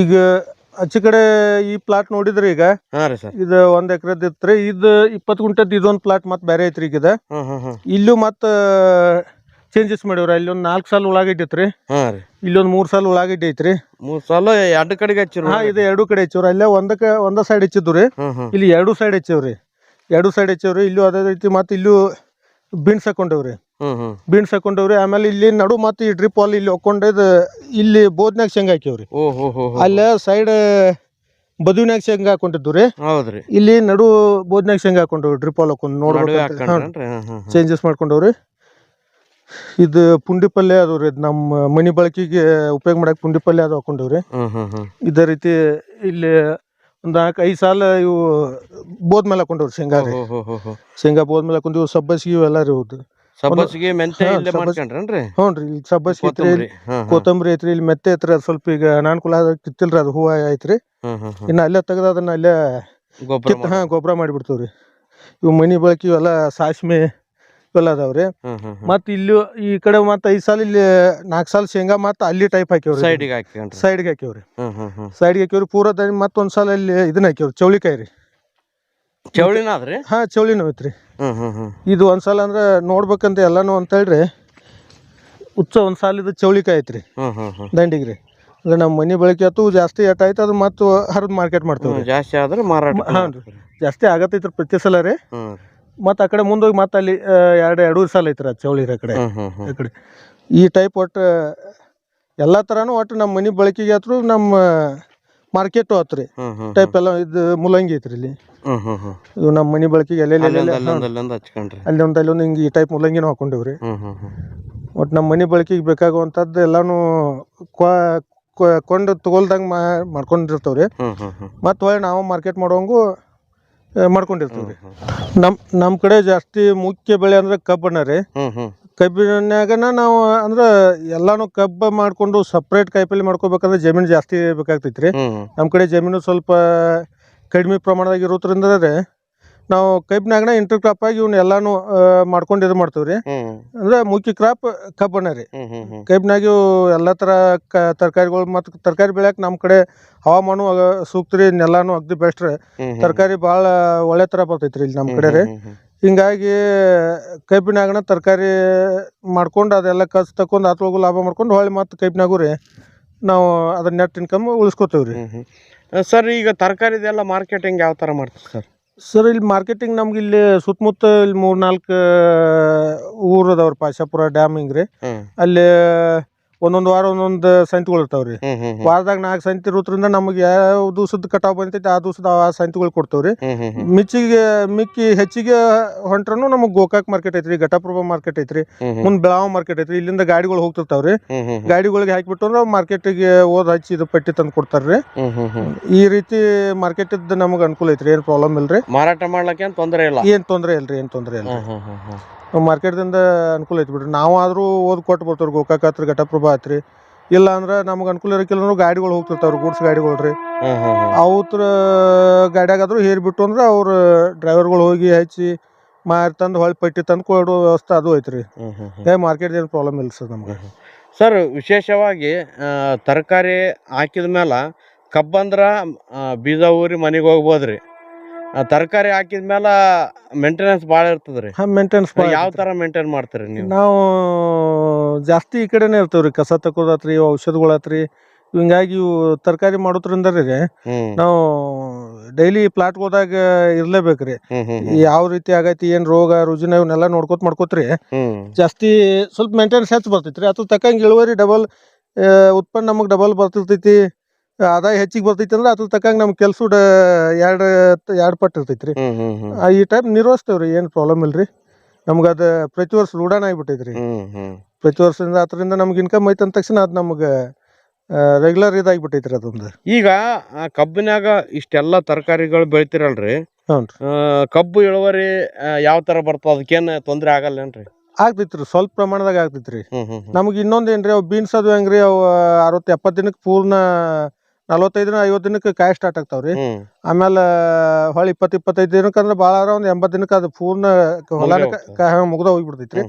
ಈಗ ಆಚೆ ಕಡೆ ಈ ಪ್ಲಾಟ್ ನೋಡಿದ್ರಿ, ಈಗ ಇದು 1 ಎಕರೆದ್ ಇತ್ರಿ. ಇದು 20 ಗುಂಟೆದ್ ಇದೊಂದು ಪ್ಲಾಟ್ ಮತ್ತೆ ಬೇರೆ ಐತ್ರಿ. ಈಗ ಇಲ್ಲೂ ಮತ್ತೆ ಚೇಂಜಸ್ ಮಾಡಿವ್ರಿ. ಅಲ್ಲಿ ಒಂದು 4 ಸಾಲ ಉಳ್ಳಾಗಡ್ಡಿ ಐತ್ರಿ, ಇಲ್ಲೊಂದು 3 ಸಾಲ ಉಳ್ಳಾಗಡ್ಡಿ ಐತ್ರಿ. 3 ಸಾಲ 2 ಕಡೆಗೆ ಹಚ್ಚಿರು. ಇದು 2 ಕಡೆ ಹಚ್ಚಿವ್ರಿ. ಅಲ್ಲೇ ಒಂದ ಸೈಡ್ ಹಚ್ಚಿದ್ರಿ, ಇಲ್ಲಿ 2 ಸೈಡ್ ಹಚ್ಚೇವ್ರಿ. 2 ಸೈಡ್ ಹಚ್ಚೇವ್ರಿ. ಇಲ್ಲೂ ಅದೇ ರೀತಿ ಮತ್ತೆ ಇಲ್ಲೂ ಬೀನ್ಸ್ ಹಾಕೊಂಡವ್ರಿ. ಬೀನ್ಸ್ ಹಾಕೊಂಡವ್ರಿ. ಆಮೇಲೆ ಇಲ್ಲಿ ನಡು ಮತ್ತೆ ಈ ಡ್ರಿಪ್ ವಾಲ್ ಇಲ್ಲಿ ಹಾಕೊಂಡಿದ್ ಇಲ್ಲಿ ಬೋದ್ನಾಗ ಶೇಂಗಾ ಹಾಕಿವ್ರಿ. ಅಲ್ಲೇ ಸೈಡ್ ಬದುವಿನಾಗ ಶೇಂಗಾ ಹಾಕೊಂಡಿದ್ವಿ. ಇಲ್ಲಿ ನಡು ಬೋದ್ನಾಗ ಶೇಂಗಾ ಹಾಕೊಂಡವ್ರಿ. ಡ್ರಿಪ್ ವಾಲ್ ಹಾಕೊಂಡು ನೋಡ್ಬೇಕು ಚೇಂಜಸ್ ಮಾಡ್ಕೊಂಡವ್ರಿ. ಇದು ಪುಂಡಿ ಪಲ್ಯ ಅದು ರೀ, ನಮ್ಮ ಮನಿ ಬಳಕೆಗೆ ಉಪಯೋಗ ಮಾಡಕ್ ಪುಂಡಿ ಪಲ್ಯ ಅದು ಹಾಕೊಂಡವ್ರಿ. ಇದೇ ರೀತಿ ಇಲ್ಲಿ ಒಂದು 4-5 ಸಾಲ ಇವು ಬೋದ್ ಮೇಲೆ ಹಾಕೊಂಡವ್ರಿ. ಶೇಂಗಾ ಬೋದ್ ಮೇಲೆ ಹಾಕೊಂಡು ಇವು ಸಬ್ಬಸಿಗೆ ಇವೆಲ್ಲ ರೀ. ಹೌದು, ಸಬ್ಬಸಿಗೆ ಮೆಂತೆ ಇಲ್ಲೇ ಮಾಡ್ಕೊಂಡ್ರೇನ್ರಿ? ಹ್ಞೂನ್ರಿ. ಇಲ್ಲಿ ಸಬ್ಬಸಿಗೆ ಐತ್ರಿ, ಕೊತ್ತಂಬರಿ ಐತ್ರಿ, ಇಲ್ಲಿ ಮೆತ್ತೆ ಐತ್ರಿ. ಅದು ಸ್ವಲ್ಪ ಈಗ ಅನಾನುಕೂಲ ಕಿತ್ತಿಲ್ರಿ, ಅದು ಹೂವು ಐತ್ರಿ. ಇನ್ನು ಅಲ್ಲೇ ತೆಗೆದು ಅದನ್ನ ಅಲ್ಲೇ ಗೊಬ್ಬರ ಮಾಡಿಬಿಡ್ತೇವ್ರಿ. ಇವು ಮನಿ ಬಳಕೆ ಇವೆಲ್ಲ ಸಾಸ್ಮೆ ಇವೆಲ್ಲ ಅದಾವ್ರಿ. ಮತ್ತ ಇಲ್ಲಿ ಈ ಕಡೆ ಮತ್ತೆ 5 ಸಾಲ ಇಲ್ಲಿ 4 ಸಾಲ ಶೇಂಗಾ ಮತ್ತ ಅಲ್ಲಿ ಟೈಪ್ ಹಾಕ್ಯವ್ರಿ. ಸೈಡ್ಗೆ ಹಾಕ್ಯವ್ರಿ. ಸೈಡ್ಗೆ ಹಾಕ್ಯವ್ರಿ ಪೂರ. ಮತ್ತೊಂದ್ ಸಾಲ ಇಲ್ಲಿ ಇದನ್ನ ಹಾಕ್ಯವ್ರಿ, ಚೌಳಿಕಾಯಿ ರೀ. ಚೌಳಿನಾದ್ರಿ? ಹಾ, ಚೌಳಿನೂ ಐತ್ರಿ. ಇದು ಒಂದ್ಸಲ ಅಂದ್ರೆ ನೋಡ್ಬೇಕಂತ ಎಲ್ಲಾನು ಅಂತ ಹೇಳ್ರಿ ಒಂದ್ ಸಾಲ ಇದು ಚೌಳಿಕಾಯಿ ಐತ್ರಿ ದಂಡಿಗ್ರಿ. ಅಂದ್ರೆ ನಮ್ಮ ಮನಿ ಬಳಕೆ ಆತು ಜಾಸ್ತಿ ಏಟ್ ಆಯ್ತು ಅದು ಮತ್ತೆ ಹರಿದ್ ಮಾರ್ಕೆಟ್ ಮಾಡ್ತೇವ್ರಿ. ಜಾಸ್ತಿ ಆದ್ರೆ ಮಾರಾಟ. ಜಾಸ್ತಿ ಆಗತ್ತೈತ್ರಿ ಪ್ರತಿ ಸಲ ರೀ. ಮತ್ತ ಆ ಕಡೆ ಮುಂದೋಗಿ ಮತ್ತೆ ಅಲ್ಲಿ 2 ಸಾಲ ಐತ್ರಿ ಚೌಳಿ ಆ ಕಡೆ. ಈ ಟೈಪ್ ಒಟ್ಟು ಎಲ್ಲಾ ತರಾನು ಒಟ್ಟು ನಮ್ಮ ಮನಿ ಬಳಕೆಗೆ ಆತ್ರು, ನಮ್ಮ ಮಾರ್ಕೆಟ್ ಆತ್ರಿ ಟೈಪ್ ಎಲ್ಲ. ಇದು ಮುಲ್ಲಂಗಿ ಐತ್ರಿ ಇಲ್ಲಿ. ಇದು ನಮ್ಮ ಮನಿ ಬಳಕೆಗೆ ಅಲ್ಲಿ ಒಂದ್ ಹಿಂಗ ಈ ಟೈಪ್ ಮುಲ್ಲಂಗಿನೂ ಹಾಕೊಂಡಿವ್ರಿ. ಒಟ್ಟು ನಮ್ಮ ಮನಿ ಬಳಕೆಗೆ ಬೇಕಾಗುವಂತದ್ದು ಎಲ್ಲಾನು ಕೊಂಡು ತಗೊಳ್ದಂಗ ಮಾಡ್ಕೊಂಡಿರ್ತಾವ್ರಿ. ಮತ್ತ ಹೊಳ್ಳಿ ನಾವು ಮಾರ್ಕೆಟ್ ಮಾಡೋಂಗು ಮಾಡ್ಕೊಂಡಿರ್ತೀವ್ರಿ. ನಮ್ ಕಡೆ ಜಾಸ್ತಿ ಮುಖ್ಯ ಬೆಳೆ ಅಂದ್ರೆ ಕಬ್ಬಣ್ಣ ರೀ. ಕಬ್ಬಿನಾಗನ ನಾವು ಅಂದ್ರ ಎಲ್ಲಾನು ಕಬ್ಬ ಮಾಡ್ಕೊಂಡು ಸಪ್ರೇಟ್ ಕಾಯಿಪಲ್ಲೆ ಮಾಡ್ಕೋಬೇಕಂದ್ರೆ ಜಮೀನು ಜಾಸ್ತಿ ಬೇಕಾಗ್ತೈತ್ರಿ. ನಮ್ ಕಡೆ ಜಮೀನು ಸ್ವಲ್ಪ ಕಡಿಮೆ ಪ್ರಮಾಣದಾಗ ಇರೋದ್ರಿಂದ ರೀ ನಾವು ಕಬ್ಬಿನಾಗನ ಇಂಟರ್ ಕ್ರಾಪ್ ಆಗಿ ಇವ್ನ ಎಲ್ಲಾನು ಮಾಡ್ಕೊಂಡು ಇದು ಮಾಡ್ತೇವ್ರಿ. ಅಂದ್ರೆ ಮುಖ್ಯ ಕ್ರಾಪ್ ಕಬ್ಬಣ್ಣ ರೀ. ಕಬ್ಬಿನಾಗ ಎಲ್ಲಾ ತರ ತರಕಾರಿಗಳು ಮತ್ತು ತರಕಾರಿ ಬೆಳ್ಯಾಕ ನಮ್ ಕಡೆ ಹವಾಮಾನ ಸೂಕ್ತ ರೀ. ನೆಲ್ಲಾನು ಅಗ್ದಿ ಬೆಸ್ಟ್ ರೀ. ತರಕಾರಿ ಭಾಳ ಒಳ್ಳೆ ತರ ಬರ್ತೈತ್ರಿ ಇಲ್ಲಿ ನಮ್ ಕಡೆ ರೀ. ಹಿಂಗಾಗಿ ಕಬ್ಬಿನಾಗನ ತರಕಾರಿ ಮಾಡ್ಕೊಂಡು ಅದೆಲ್ಲ ಖರ್ಚು ತಕೊಂಡು ಅದ್ರೊಳಗು ಲಾಭ ಮಾಡ್ಕೊಂಡು ಹೊಳ್ಳಿ ಮತ್ತೆ ಕಬ್ಬಿನಾಗೂ ರೀ ನಾವು ಅದ್ರ ನೆಟ್ ಇನ್ಕಮ್ ಉಳಿಸ್ಕೋತೇವ್ರಿ. ಸರ್, ಈಗ ತರಕಾರಿದೆಲ್ಲ ಮಾರ್ಕೆಟಿಂಗ್ ಯಾವ ತರ ಮಾಡ್ತೀವಿ ಸರ್? ಸರ್, ಇಲ್ಲಿ ಮಾರ್ಕೆಟಿಂಗ್ ನಮ್ಗೆ ಇಲ್ಲಿ ಸುತ್ತಮುತ್ತ ಇಲ್ಲಿ 3-4 ಊರು ಅದಾವ್ರಿ. ಪಾಶಾಪುರ ಡ್ಯಾಮ್ ಹಿಂಗ್ರಿ. ಅಲ್ಲಿ ಒಂದೊಂದು ವಾರ ಒಂದೊಂದು ಸಂತಿಗಳು ಇರ್ತಾವ್ರಿ. ವಾರದಾಗ 4 ಸಂತಿ ಇರೋದ್ರಿಂದ ನಮಗೆ ಯಾವ ದಿವಸದ ಕಟಾವ್ ಬಂತೈತಿ ಆ ದಿವಸದ ಆ ಸಂತಿಗಳು ಕೊಡ್ತೇವ್ರಿ. ಮಿಕ್ಕಿ ಹೆಚ್ಚಿಗೆ ಹೊಂಟ್ರನು ನಮಗ್ ಗೋಕಾಕ್ ಮಾರ್ಕೆಟ್ ಐತ್ರಿ, ಘಟಪ್ರಭಾ ಮಾರ್ಕೆಟ್ ಐತ್ರಿ, ಮುಂದ್ ಬೆಳಗಾವ್ ಮಾರ್ಕೆಟ್ ಐತ್ರಿ. ಇಲ್ಲಿಂದ ಗಾಡಿಗಳು ಹೋಗ್ತಿರ್ತಾವ್ರಿ. ಗಾಡಿಗಳಿಗೆ ಹಾಕಿಬಿಟ್ಟು ಅಂದ್ರೆ ಮಾರ್ಕೆಟಿಗೆ ಓದ್ ಹಚ್ಚಿ ಇದು ಪಟ್ಟಿ ತಂದು ಕೊಡ್ತಾರ್ರಿ. ಈ ರೀತಿ ಮಾರ್ಕೆಟ್ ಇದ್ದ ನಮಗ್ ಅನುಕೂಲ ಐತ್ರಿ. ಏನ್ ಪ್ರಾಬ್ಲಮ್ ಇಲ್ರಿ. ಮಾರಾಟ ಮಾಡ್ಲಕ್ಕೆ ಏನ್ ತೊಂದ್ರೆ ಇಲ್ಲ. ಏನ್ ತೊಂದ್ರೆ ಇಲ್ರಿ. ಮಾರ್ಕೆಟ್ದಿಂದ ಅನುಕೂಲ ಐತಿ ಬಿಡ್ರಿ. ನಾವು ಆದರೂ ಓದ್ ಕೊಟ್ಟು ಬರ್ತೀವಿ ಗೋಕಾಕ್ ಆತ್ರಿ, ಘಟಪ್ರಭಾ ಆತ್ರಿ. ಇಲ್ಲ ಅಂದ್ರೆ ನಮ್ಗೆ ಅನುಕೂಲ ಇರೋಕ್ಕಿಲ್ಲ ಗಾಡಿಗಳು ಹೋಗ್ತಿರ್ತಾವ್ರಿ, ಗೂಡ್ಸ್ ಗಾಡಿಗಳು ರೀ. ಅವ್ರ ಗಾಡಿಯಾಗಾದ್ರೂ ಹೇರಿಬಿಟ್ಟು ಅಂದ್ರೆ ಅವ್ರ ಡ್ರೈವರ್ಗಳು ಹೋಗಿ ಹಚ್ಚಿ ಮಾರಿ ತಂದು ಹೊಳ್ಳಿ ಪಟ್ಟಿ ತಂದು ಕೊಡೋ ವ್ಯವಸ್ಥೆ ಅದು ಐತ್ರಿ. ಮಾರ್ಕೆಟ್ ಏನು ಪ್ರಾಬ್ಲಮ್ ಇಲ್ಲ ಸರ್ ನಮ್ಗೆ. ಸರ್, ವಿಶೇಷವಾಗಿ ತರಕಾರಿ ಹಾಕಿದ ಮೇಲೆ ಕಬ್ಬಂದ್ರ ಬೀಜ ಊರಿ ಮನೆಗೆ ಹೋಗ್ಬೋದ್ರಿ. ತರಕಾರಿ ಹಾಕಿದ ಮೇಲೆ ಮೇಂಟೆನೆನ್ಸ್ ಭಾಳ ಇರ್ತದ್ರಿ. ಮೇಂಟೆನೆನ್ಸ್ ಯಾವ ಥರ ಮೇಂಟೈನ್ ಮಾಡ್ತೀರಿ ನೀವು? ನಾವು ಜಾಸ್ತಿ ಈ ಕಡೆನೇ ಇರ್ತೇವ್ರಿ. ಕಸ ತಕೋದಾತ್ರಿ, ಔಷಧಗಳಾತ್ರಿ. ಹಿಂಗಾಗಿ ಇವು ತರಕಾರಿ ಮಾಡೋದ್ರಿಂದ ರೀ ನಾವು ಡೈಲಿ ಪ್ಲಾಟ್ಗೋದಾಗ ಇರ್ಲೇಬೇಕ್ರಿ. ಯಾವ ರೀತಿ ಆಗೈತಿ, ಏನ್ ರೋಗ ರುಜಿನ ಇವನ್ನೆಲ್ಲ ಮಾಡ್ಕೋತ್ರಿ ಜಾಸ್ತಿ ಸ್ವಲ್ಪ ಮೇಂಟೆನೆನ್ಸ್ ಹೆಚ್ಚು ಬರ್ತೈತ್ರಿ. ಅದ್ರ ತಕ್ಕಂಗೆ ಇಳುವರಿ ಡಬಲ್ ಉತ್ಪನ್ನ ನಮಗೆ ಡಬಲ್ ಬರ್ತಿರ್ತೈತಿ, ಆದಾಯ ಹೆಚ್ಚಿಗೆ ಬರ್ತೈತಿ. ಅಂದ್ರೆ ಅದ್ರ ತಕ್ಕಂಗೆ ನಮ್ಗೆ ಕೆಲಸ ಎರಡು ಪಟ್ಟು ಇರ್ತೈತ್ರಿ. ಈ ಟೈಪ್ ನಿರ್ವಹಿಸ್ತೇವ್ರಿ, ಏನು ಪ್ರಾಬ್ಲಮ್ ಇಲ್ರಿ ನಮ್ಗೆ. ಅದು ಪ್ರತಿ ವರ್ಷ ರೂಢಾನ ಆಗಿಬಿಟ್ಟೈತ್ರಿ. ಪ್ರತಿ ವರ್ಷದಿಂದ ಅದರಿಂದ ನಮ್ಗೆ ಇನ್ಕಮ್ ಐತೆ ಅಂದ ತಕ್ಷಣ ಅದು ನಮ್ಗೆ ರೆಗ್ಯುಲರ್ ಇದಾಗಿಬಿಟ್ಟೈತ್ರಿ ಅದೊಂದು. ಈಗ ಕಬ್ಬಿನಾಗ ಇಷ್ಟೆಲ್ಲ ತರಕಾರಿಗಳು ಬೆಳಿತಿರಲ್ರಿ, ಕಬ್ಬು ಇಳುವರಿ ಯಾವ ತರ ಬರ್ತದ? ಅದಕ್ಕೇನು ತೊಂದರೆ ಆಗಲ್ಲೇನ್ರಿ? ಆಗ್ತೈತ್ರಿ, ಸ್ವಲ್ಪ ಪ್ರಮಾಣದಾಗ ಆಗ್ತೈತ್ರಿ. ನಮ್ಗೆ ಇನ್ನೊಂದು ಏನ್ರಿ, ಅವು ಬೀನ್ಸ್ ಅದು ಹೆಂಗ್ರಿ, ಅವು 60-70 ದಿನಕ್ಕೆ ಪೂರ್ಣ 45-50 ದಿನಕ್ಕೆ ಕಾಯಿ ಸ್ಟಾರ್ಟ್ ಆಗ್ತಾವ್ರಿ. ಆಮೇಲೆ ಹೊಳ್ಳಿ 20-25 ದಿನಕ್ಕೆ ಅಂದ್ರೆ ಭಾಳ ಒಂದು 80 ದಿನಕ್ಕೆ ಅದು ಪೂರ್ಣ ಹೊಲ ಮುಗ್ದ ಹೋಗ್ಬಿಡ್ತೈತ್ರಿ.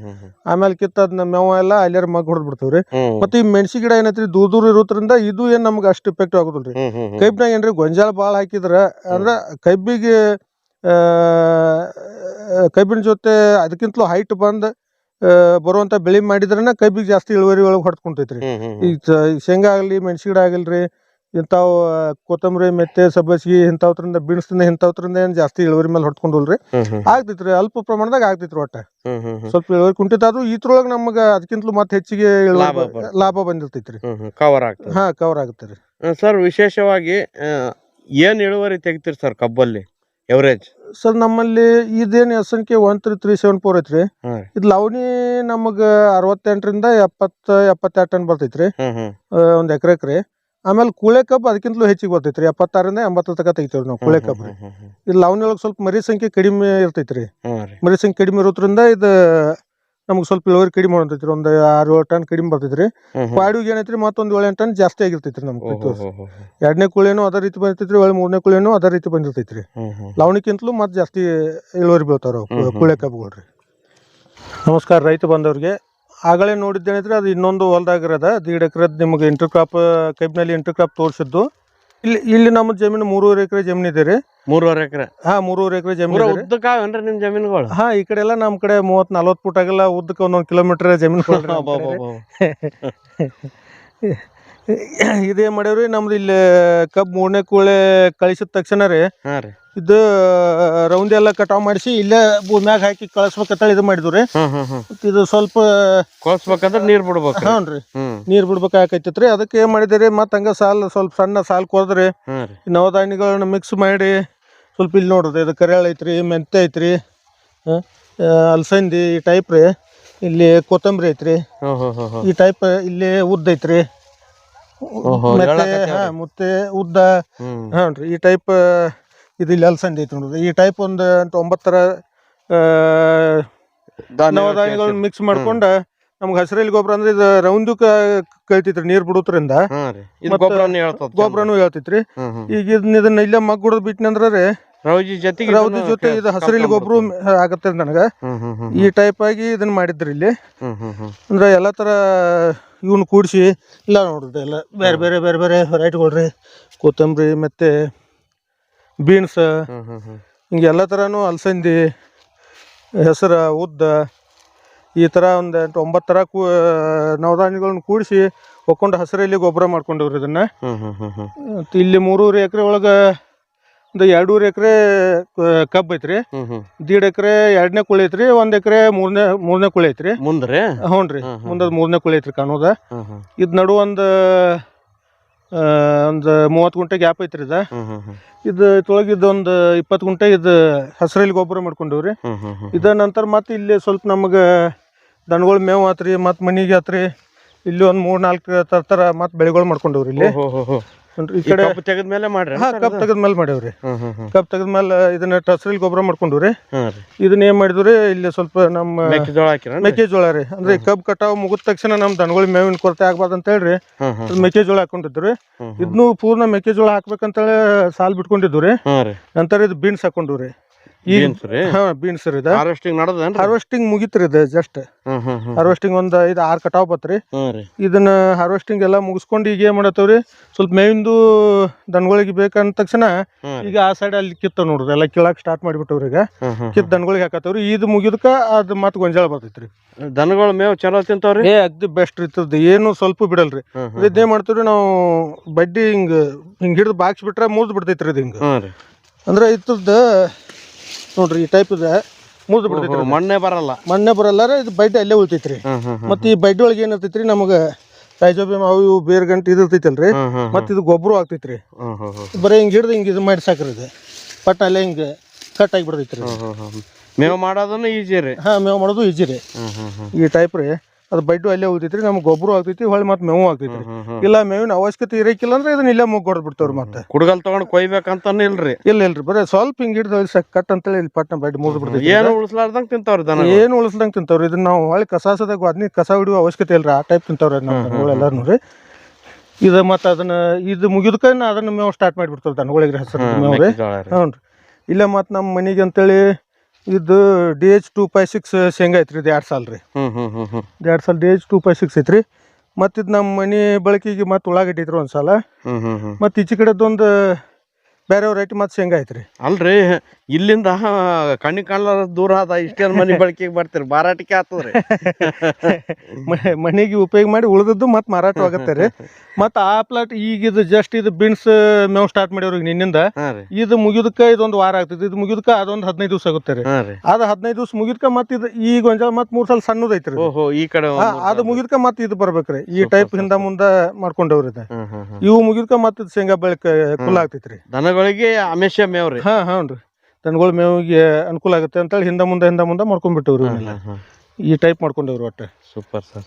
ಆಮೇಲೆ ಕಿತ್ತ ಅದನ್ನ ಮೇವ ಎಲ್ಲ ಅಲ್ಲಿಯಾರ ಮಗ್ ಹೊಡೆದ್ ಬಿಡ್ತೇವ್ರಿ. ಮತ್ತೆ ಈ ಮೆಣಸಿ ಗಿಡ ಏನೈತ್ರಿ ದೂರ ಇರೋದ್ರಿಂದ ಇದು ಏನ್ ನಮ್ಗೆ ಅಷ್ಟು ಎಫೆಕ್ಟ್ ಆಗುದಿಲ್ರಿ. ಕಬ್ಬಿನಾಗ ಏನ್ರಿ ಗೊಂಜಾಳ ಭಾಳ ಹಾಕಿದ್ರ ಅಂದ್ರ ಕಬ್ಬಿನ ಜೊತೆ ಅದಕ್ಕಿಂತಲೂ ಹೈಟ್ ಬಂದ್ ಬರುವಂತ ಬೆಳಿ ಮಾಡಿದ್ರನ ಕಬ್ಬಿಗೆ ಜಾಸ್ತಿ ಇಳುವರಿ ಒಳಗೆ ಹೊಡ್ಕೊಂತೈತ್ರಿ. ಈಗ ಶೇಂಗಾ ಆಗಲಿ, ಮೆಣಸಿ ಗಿಡ ಆಗಿಲ್ರಿ, ಇಂಥವು ಕೊತ್ತಂಬರಿ, ಮೆತ್ತೆ, ಸಬ್ಬಸಿಗೆ ಇಂಥವ್ರಿಂದ ಬೀನ್ಸ್ದಿಂದ ಇಂಥವ್ರಿಂದ ಏನ್ ಜಾಸ್ತಿ ಇಳುವರಿ ಮೇಲೆ ಹೊಡ್ಕೊಂಡಲ್ರಿ. ಆಗ್ತೈತ್ರಿ, ಅಲ್ಪ ಪ್ರಮಾಣದಾಗ ಆಗ್ತೈತ್ರಿ. ಒಟ್ಟ ಸ್ವಲ್ಪ ಇಳುವರಿ ಕುಂಠಿತ ಆದ್ರೂ ಇದ್ರೊಳಗೆ ನಮ್ಗೆ ಅದಕ್ಕಿಂತಲೂ ಮತ್ತೆ ಹೆಚ್ಚಿಗೆ ಲಾಭ ಬಂದಿರ್ತೈತ್ರಿ. ಕವರ್ ಆಗುತ್ತೆ ರೀ. ಸರ್, ವಿಶೇಷವಾಗಿ ಏನ್ ಇಳುವರಿ ತೆಗಿತೀರಿ ಸರ್ ಕಬ್ಬಲ್ಲಿ ಎವರೇಜ್? ಸರ್, ನಮ್ಮಲ್ಲಿ ಇದೇನು SNK 13374 ಐತ್ರಿ. ಇದು ಲವಣಿ ನಮಗ 68ರಿಂದ 70-72 ಟನ್ ಬರ್ತೈತ್ರಿ ಒಂದ್ ಎಕರೆಕ್ರಿ. ಆಮೇಲೆ ಕೂಳೆ ಕಬ್ಬು ಅದಕ್ಕಿಂತಲೂ ಹೆಚ್ಚಿಗೆ ಬರ್ತೈತ್ರಿ, 76ರಿಂದ 80 ತನಕ ತೆಗಿತೇವ್ರಿ ನಾವು ಕೂಳೆ ಕಬ್ಬು. ಇದು ಲವಣಿ ಒಳಗೆ ಸ್ವಲ್ಪ ಮರಿ ಸಂಖ್ಯೆ ಕಡಿಮೆ ಇರ್ತೈತ್ರಿ. ಮರಿ ಸಂಖ್ಯೆ ಕಡಿಮೆ ಇರೋದ್ರಿಂದ ಇದು ನಮ್ಗೆ ಸ್ವಲ್ಪ ಇಳುವರಿ ಕಡಿಮೆ ಮಾಡತೈತ್ರಿ. ಒಂದು 6-7 ಟನ್ ಕಡಿಮೆ ಬರ್ತೈತ್ರಿ. ಪಾಡಿಗೆ ಏನೈತ್ರಿ ಮತ್ತೊಂದು 7-8 ಟನ್ ಜಾಸ್ತಿ ಆಗಿರ್ತೈತ್ರಿ ನಮ್ಗೆ. ಎರಡನೇ ಕುಳಿನೂ ಅದೇ ರೀತಿ ಬಂದಿರ್ತೈತ್ರಿ, ಮೂರನೇ ಕುಳಿನೂ ಅದೇ ರೀತಿ ಬಂದಿರ್ತೈತ್ರಿ. ಲವಣಿಕ್ಕಿಂತಲೂ ಮತ್ತೆ ಜಾಸ್ತಿ ಇಳುವರಿ ಬೀಳ್ತಾರ ಕೂಳೆ ಕಬ್ಬುಗಳ್ರಿ. ನಮಸ್ಕಾರ ರೈತ ಬಂದವ್ರಿಗೆ. ಆಗಲೇ ನೋಡಿದ್ದೇನೈತ್ರಿ, ಅದು ಇನ್ನೊಂದು ಹೊಲ್ದಾಗಿರೋದ 1.5 ಎಕರೆ ನಿಮಗೆ ಇಂಟರ್ ಕ್ರಾಪ್, ಕಬ್ಬಿನಲ್ಲಿ ಇಂಟರ್ ಕ್ರಾಪ್ ತೋರಿಸಿದ್ದು. ಇಲ್ಲಿ ನಮ್ಮ ಜಮೀನು 3.5 ಎಕರೆ ಜಮೀನು ಇದೆ ರೀ. 3.5 ಎಕರೆ? 3.5 ಎಕರೆ ಜಮೀನು. ಉದ್ದಕ್ಕೇನ್ರಿ ನಿಮ್ ಜಮೀನುಗಳು? ಈ ಕಡೆ ಎಲ್ಲ ನಮ್ಮ ಕಡೆ 30-40 ಫುಟ್ ಆಗಲ್ಲ, ಉದ್ದಕ್ಕೆ 1 ಕಿಲೋಮೀಟರ್ ಜಮೀನು. ಇದೇ ಮಾಡೇವ್ರಿ ನಮ್ದು. ಇಲ್ಲಿ ಕಬ್ಬು 3ನೇ ಕೂಳೆ ಕಳಿಸಿದ ತಕ್ಷಣ ರೀ ಇದು ರೌಂಡ್ ಎಲ್ಲ ಕಟಾವ್ ಮಾಡಿಸಿ ಇಲ್ಲೇ ಭೂಮ್ಯಾಗ ಹಾಕಿ ಕಳಿಸ್ಬೇಕಂತ ಇದು ಮಾಡಿದ್ರಿ. ಇದು ಸ್ವಲ್ಪ ಕಳಿಸ್ಬೇಕಂದ್ರೆ ನೀರ್ ಬಿಡ್ಬೇಕು. ಹ್ಞೂ, ನೀರ್ ಬಿಡ್ಬೇಕಾಕೈತಿ. ಅದಕ್ಕೆ ಏನ್ ಮಾಡಿದ್ರಿ, ಮತ್ತ ಹಂಗ ಸ್ವಲ್ಪ ಸಣ್ಣ ಸಾಲ್ ಕೊದ್ರಿ ನವಧಾನ್ಯಗಳನ್ನ ಮಿಕ್ಸ್ ಮಾಡಿ ಸ್ವಲ್ಪ ಇಲ್ಲಿ ನೋಡ್ರಿ, ಇದು ಕರಿಯಾಳ ಐತ್ರಿ, ಮೆಂತೆ ಐತ್ರಿ, ಅಲಸಂದಿ ಈ ಟೈಪ್ ರೀ. ಇಲ್ಲಿ ಕೊತ್ತಂಬರಿ ಐತ್ರಿ, ಈ ಟೈಪ್ ಇಲ್ಲಿ ಉದ್ದ ಐತ್ರಿ, ಮತ್ತೆ ಉದ್ದ. ಹ್ಞೂ, ಈ ಟೈಪ್ ಇದು ಇಲ್ಲಿ ಅಲಸಂದಿ ಐತಿ ನೋಡ್ರಿ. ಈ ಟೈಪ್ ಒಂದು 9 ಥರ ನವಧಾನ್ಯಗಳನ್ನ ಮಿಕ್ಸ್ ಮಾಡ್ಕೊಂಡ ನಮ್ಗೆ ಹಸಿರೆಲೆ ಗೊಬ್ಬರ ಅಂದ್ರೆ ಇದು ರೌಂಡ್ ಕಳಿತೈತ್ರಿ. ನೀರ್ ಬಿಡೋದ್ರಿಂದ ಗೊಬ್ಬರನು ಹೇಳ್ತೈತ್ರಿ. ಈಗ ಇದನ್ನ ಇಲ್ಲೇ ಮಗ್ ಗುಡದ್ ಬಿಟ್ನಂದ್ರ ರೀ ರೌದಿ ಜೊತೆ ಇದು ಹಸಿರೆಲೆ ಗೊಬ್ಬರ ಆಗತ್ತೆ ನನಗ. ಈ ಟೈಪ್ ಆಗಿ ಇದನ್ನ ಮಾಡಿದ್ರಿ ಇಲ್ಲಿ. ಅಂದ್ರೆ ಎಲ್ಲಾ ತರ ಇವನ್ ಕೂಡಿಸಿ ಇಲ್ಲ ನೋಡ್ರಿ, ಎಲ್ಲ ಬೇರೆ ಬೇರೆ ಬೇರೆ ಬೇರೆ ವೆರೈಟಿಗಳ್ರಿ. ಕೊತ್ತಂಬರಿ ಮತ್ತೆ ಬೀನ್ಸ್, ಹಿಂಗೆ ಎಲ್ಲ ಥರನೂ, ಅಲಸಂದಿ, ಹೆಸರ, ಉದ್ದ, ಈ ಥರ ಒಂದು 9 ಥರ ನವಧಾನ್ಯಗಳನ್ನ ಕೂಡಿಸಿ ಹೊಕ್ಕೊಂಡು ಹಸಿರೆಲೆ ಗೊಬ್ಬರ ಮಾಡ್ಕೊಂಡವ್ರಿ ಇದನ್ನ. ಇಲ್ಲಿ 3.5 ಎಕರೆ ಒಳಗೆ ಒಂದು 2.5 ಎಕರೆ ಕಬ್ಬು ಐತ್ರಿ, 1.5 ಎಕರೆ 2ನೇ ಕುಳಿ ಐತ್ರಿ, 1 ಎಕರೆ ಮೂರನೇ ಕುಳಿ ಐತ್ರಿ ಮುಂದ್ರಿ. ಹ್ಞೂನ್ರಿ, ಮುಂದದ್ 3ನೇ ಕುಳಿ ಐತ್ರಿ ಕಾಣೋದ. ಇದ್ ನಡು ಒಂದು 30 ಗುಂಟೆ ಗ್ಯಾಪ್ ಐತ್ರಿ. ಇದ್ರೊಳಗೆ ಇದೊಂದು 20 ಗುಂಟೆ ಇದು ಹಸಿರೆಲೆ ಗೊಬ್ಬರ ಮಾಡ್ಕೊಂಡವ್ರಿ. ಇದ ನಂತರ ಮತ್ತೆ ಇಲ್ಲಿ ಸ್ವಲ್ಪ ನಮಗೆ ದನಗಳ ಮೇವು ಆತ್ರಿ, ಮತ್ತೆ ಮನಿಗೆ ಆತ್ರಿ. ಇಲ್ಲಿ ಒಂದು 3-4 ಥರ ಮತ್ತೆ ಬೆಳೆಗಳು ಮಾಡ್ಕೊಂಡವ್ರಿ ಇಲ್ಲಿ. ಈ ಕಡೆ ಕಬ್ಬು ತೆಗೆದ್ಮೇಲೆ ಮಾಡ್ರಿ ಕಬ್ಬು ತೆಗೆದ್ಮೇಲೆ ಮಾಡೇವ್ರಿ. ಕಬ್ಬು ತೆಗೆದ್ಮೇಲೆ ಇದನ್ನ ಟಸ್ರಿಲ್ ಗೊಬ್ಬರ ಮಾಡ್ಕೊಂಡ್ರಿ. ಹಾಂ ರೀ. ಇದನ್ನ ಏನ್ ಮಾಡಿದ್ರಿ, ಇಲ್ಲಿ ಸ್ವಲ್ಪ ನಮ್ಮ ಮೆಕ್ಕೆಜೋಳ ಹಾಕಿರ ಮೆಕ್ಕೆಜೋಳ ರೀ. ಅಂದ್ರೆ ಕಬ್ಬು ಕಟಾವು ಮುಗಿದ ತಕ್ಷಣ ನಮ್ಮ ದನಗಳ ಮೇವಿನ ಕೊರತೆ ಆಗ್ಬಾರ್ದು ಅಂತ ಹೇಳ್ರಿ ಮೆಕ್ಕೆಜೋಳ ಹಾಕೊಂಡಿದ್ರಿ. ಇದನ್ನು ಪೂರ್ಣ ಮೆಕ್ಕೆಜೋಳ ಹಾಕ್ಬೇಕಂತೇಳಿ ಸಾಲ್ ಬಿಟ್ಕೊಂಡಿದ್ವಿ ರೀ. ನಂತರ ಇದು ಬೀನ್ಸ್ ಹಾಕೊಂಡ್ರಿ. ಬೀನ್ಸ್ ರೀ. ಇದು ಹಾರ್ವೆಸ್ಟಿಂಗ್ ಮುಗಿತ್ರಿ. ಇದು ಜಸ್ಟ್ ಹಾರ್ವೆಸ್ಟಿಂಗ್ ಒಂದ್ 5-6 ಕಟಾವ್ ಬತ್ರಿ. ಇದನ್ನ ಹಾರ್ವೆಸ್ಟಿಂಗ್ ಎಲ್ಲಾ ಮುಗಿಸ್ಕೊಂಡು ಈಗ ಏನ್ ಮಾಡತ್ತವ್ರಿ, ಸ್ವಲ್ಪ ಮೇವಿಂದು ದನಗಳಿಗೆ ಬೇಕಂದ ತಕ್ಷಣ ಈಗ ಆ ಸೈಡ್ ಅಲ್ಲಿ ಕಿತ್ತ ನೋಡ್ರಿ ಎಲ್ಲ ಕೀಳಾಕ್ ಸ್ಟಾರ್ಟ್ ಮಾಡಿಬಿಟ್ಟವ್ರಿ. ಈಗ ಕಿತ್ ದನಗಳಿಗೆ ಹಾಕತ್ತವ್ರಿ. ಇದು ಮುಗಿದಕ್ಕ ಅದ್ ಮತ್ ಗೊಂಜಾಳ ಬರ್ತೈತ್ರಿ. ದನಗಳ ಮೇವ್ ಚಲೋ ತಿಂತಾವ್ರಿ. ಅಗ್ದಿ ಬೆಸ್ಟ್ ಇರ್ತದ, ಏನು ಸ್ವಲ್ಪ ಬಿಡಲ್ರಿ. ಇದೇನ್ ಮಾಡ್ತೇವ್ರಿ ನಾವು, ಬಡ್ಡಿ ಹಿಂಗ್ ಹಿಡಿದು ಬಾಕ್ಸ್ ಬಿಟ್ರೆ ಮುರಿದ್ ಬಿಡ್ತೈತ್ರಿ. ಇದು ಹಿಂಗ ಅಂದ್ರೆ ಇತ್ತದ ನೋಡ್ರಿ, ಈ ಟೈಪ್ ಇದೆ, ಮುರಿದು ಬಿಡ್ತೈತ್ರಿ. ಮಣ್ಣೆ ಬರಲ್ಲ ರೀ. ಇದು ಬಡ್ಡಿ ಅಲ್ಲೇ ಉಳ್ತೈತ್ರಿ. ಮತ್ತೆ ಈ ಬಡ್ಡಿ ಒಳಗೆ ಏನ್ ಇರ್ತೈತ್ರಿ, ನಮಗ ರೈಜೋಬಿಯಂ ಅವು ಇವು ಬೇರ್ ಗಂಟೆ ಇದು ಇರ್ತೈತಲ್ರಿ. ಮತ್ತೆ ಇದು ಗೊಬ್ಬರ ಆಗ್ತೈತ್ರಿ. ಬರೀ ಹಿಂಗ್ ಹಿಡ್ದು ಹಿಂಗ್ ಇದು ಮಾಡಿ ಸಾಕ್ರಿ. ಇದು ಪಟ್ಟ ಅಲ್ಲೇ ಹಿಂಗ ಕಟ್ ಆಗಿ ಬಿಡ್ತೈತ್ರಿ. ಮೇವ್ ಮಾಡೋದನ್ನು ಈಜಿ ರೀ. ಮೇವ್ ಮಾಡೋದು ಈಜಿ ರೀ. ಈ ಟೈಪ್ ರೀ. ಅದು ಬಡ್ಡು ಅಲ್ಲೇ ಉಳ್ತೈತ್ರಿ. ನಮ್ಗೆ ಗೊಬ್ಬರ ಆಗ್ತೈತಿ, ಹೊಳ್ಳಿ ಮತ್ತೆ ಮೇವು ಆಗ್ತೈತ್ರಿ. ಇಲ್ಲ ಮೇವಿನ ಅವಶ್ಯಕತೆ ಇರಕ್ಕಿಲ್ಲ ಅಂದ್ರೆ ಇದನ್ನ ಇಲ್ಲೇ ಮುಗ್ಗೊಡ್ ಬಿಡ್ತಾವ್ರಿ. ಮತ್ತೆ ಕುಡ್ಗಲ್ ತಗೊಂಡ್ ಕೊಯ್ಬೇಕಂತಾನೆ ಇಲ್ರಿ. ಇಲ್ರಿ, ಬರೀ ಸ್ವಲ್ಪ ಹಿಂಗ್ ಹಿಡ್ದು ಕಟ್ ಅಂತೇಳಿ ಇಲ್ಲಿ ಪಟ್ಟ ಬಡ್ಡಿ ಮುರಿದು ಬಿಡ್ತೈತಿ. ಏನು ಉಳಿಸ್ಲಾರ್ದಂಗ್ ತಿಂತಾವ್ರಿ ದನ. ಏನು ಉಳಿಸ್ದಂಗ್ ತಿಂತಾವ್ರಿ. ಇದನ್ನ ನಾವು ಹೊಳ್ಳಿ ಕಸಾಸದಾಗ ಅದನ್ನ ಕಸ ಹಿಡಿಯುವ ಅವಶ್ಯಕತೆ ಇಲ್ರಿ. ಆ ಟೈಪ್ ತಿಂತಾವ್ರಿ ನಮ್ಮ ಎಲ್ಲಾರು ರೀ. ಇದು ಮತ್ತೆ ಅದನ್ನ ಇದು ಮುಗಿದ್ಕ ಅದನ್ನ ಮೇವು ಸ್ಟಾರ್ಟ್ ಮಾಡಿಬಿಡ್ತಾವ್ರಿ ದನಗಳಿಗೆ ಹೆಸರು ಮೇವ್ರಿ. ಹ್ಞೂ ರೀ. ಇಲ್ಲ ಮತ್ತೆ ನಮ್ಮ ಮನೆಗೆ ಅಂತೇಳಿ ಇದು DH 256 ಶೇಂಗಾ ಐತ್ರಿ. ಇದು 2 ಸಾಲ್ ರೀ. 2 ಸಾಲ್ DH 256 ಐತ್ರಿ. ಮತ್ತು ಇದು ನಮ್ಮ ಮನೆ ಬಳಕೆಗೆ ಮತ್ತೆ ಉಳ್ಳಾಗಡ್ಡಿ ಐತ್ರಿ ಒಂದು ಸಾಲ. ಮತ್ತು ಈಚೆ ಕಡೆದೊಂದು ಬೇರೆ ವೆರೈಟಿ ಮತ್ತೆ ಶೇಂಗಾ ಐತ್ರಿ. ಅಲ್ರಿ, ಇಲ್ಲಿಂದ ಕಣ್ಣಿ ಕಾಣಲಾರ ದೂರ ಅದ, ಇಷ್ಟೇನು ಮನೆ ಬಳಕೆಗೆ ಬರ್ತೀರಿ, ಮಾರಾಟಕ್ಕೆ ಆಗ್ತದ್ರಿ. ಮನೆಗೆ ಉಪಯೋಗ ಮಾಡಿ ಉಳಿದದ್ದು ಮತ್ತೆ ಮಾರಾಟ ಆಗುತ್ತೆ ರೀ. ಮತ್ತು ಆ ಪ್ಲಾಟ್ ಈಗ ಇದು ಜಸ್ಟ್ ಇದು ಬೀನ್ಸ್ ಮೇವು ಸ್ಟಾರ್ಟ್ ಮಾಡ್ಯವ್ರಿಗೆ ನಿನ್ನಿಂದ. ಇದು ಮುಗಿದಕ್ಕೆ ಇದೊಂದು ವಾರ ಆಗ್ತೈತಿ. ಇದು ಮುಗಿದಕ್ಕೆ ಅದೊಂದು 15 ದಿವಸ ಆಗುತ್ತೆ ರೀ. ಅದು 15 ದಿವಸ ಮುಗಿದ್ಕ ಮತ್ತೆ ಇದು ಈಗ ಒಂದ್ ಮತ್ತೆ 3 ಸಲ ಸಣ್ಣದ ಐತ್ರಿ. ಈ ಕಡೆ ಅದು ಮುಗಿದ್ಕ ಮತ್ತೆ ಇದು ಬರ್ಬೇಕ್ರಿ. ಈ ಟೈಪ್ ಹಿಂದ ಮುಂದ ಮಾಡ್ಕೊಂಡವ್ರಿ. ಇವು ಮುಗಿದ್ಕ ಮತ್ತೆ ಶೇಂಗಾ ಬೆಳಕ ಕುಲ್ಲ ಆಗ್ತೈತ್ರಿ. ದನಗಳಿಗೆ ಅಮೇಶ ಮೇವ್ರಿ. ಹ್ಞೂ ರೀ. ದನಗಳ ಮೇವಿಗೆ ಅನುಕೂಲ ಆಗುತ್ತೆ ಅಂತೇಳಿ ಹಿಂದ ಮುಂದೆ ಮಾಡ್ಕೊಂಡ್ಬಿಟ್ಟವ್ರಿ. ಈ ಟೈಪ್ ಮಾಡ್ಕೊಂಡವ್ರಿ ಒಟ್ಟು. Super sir.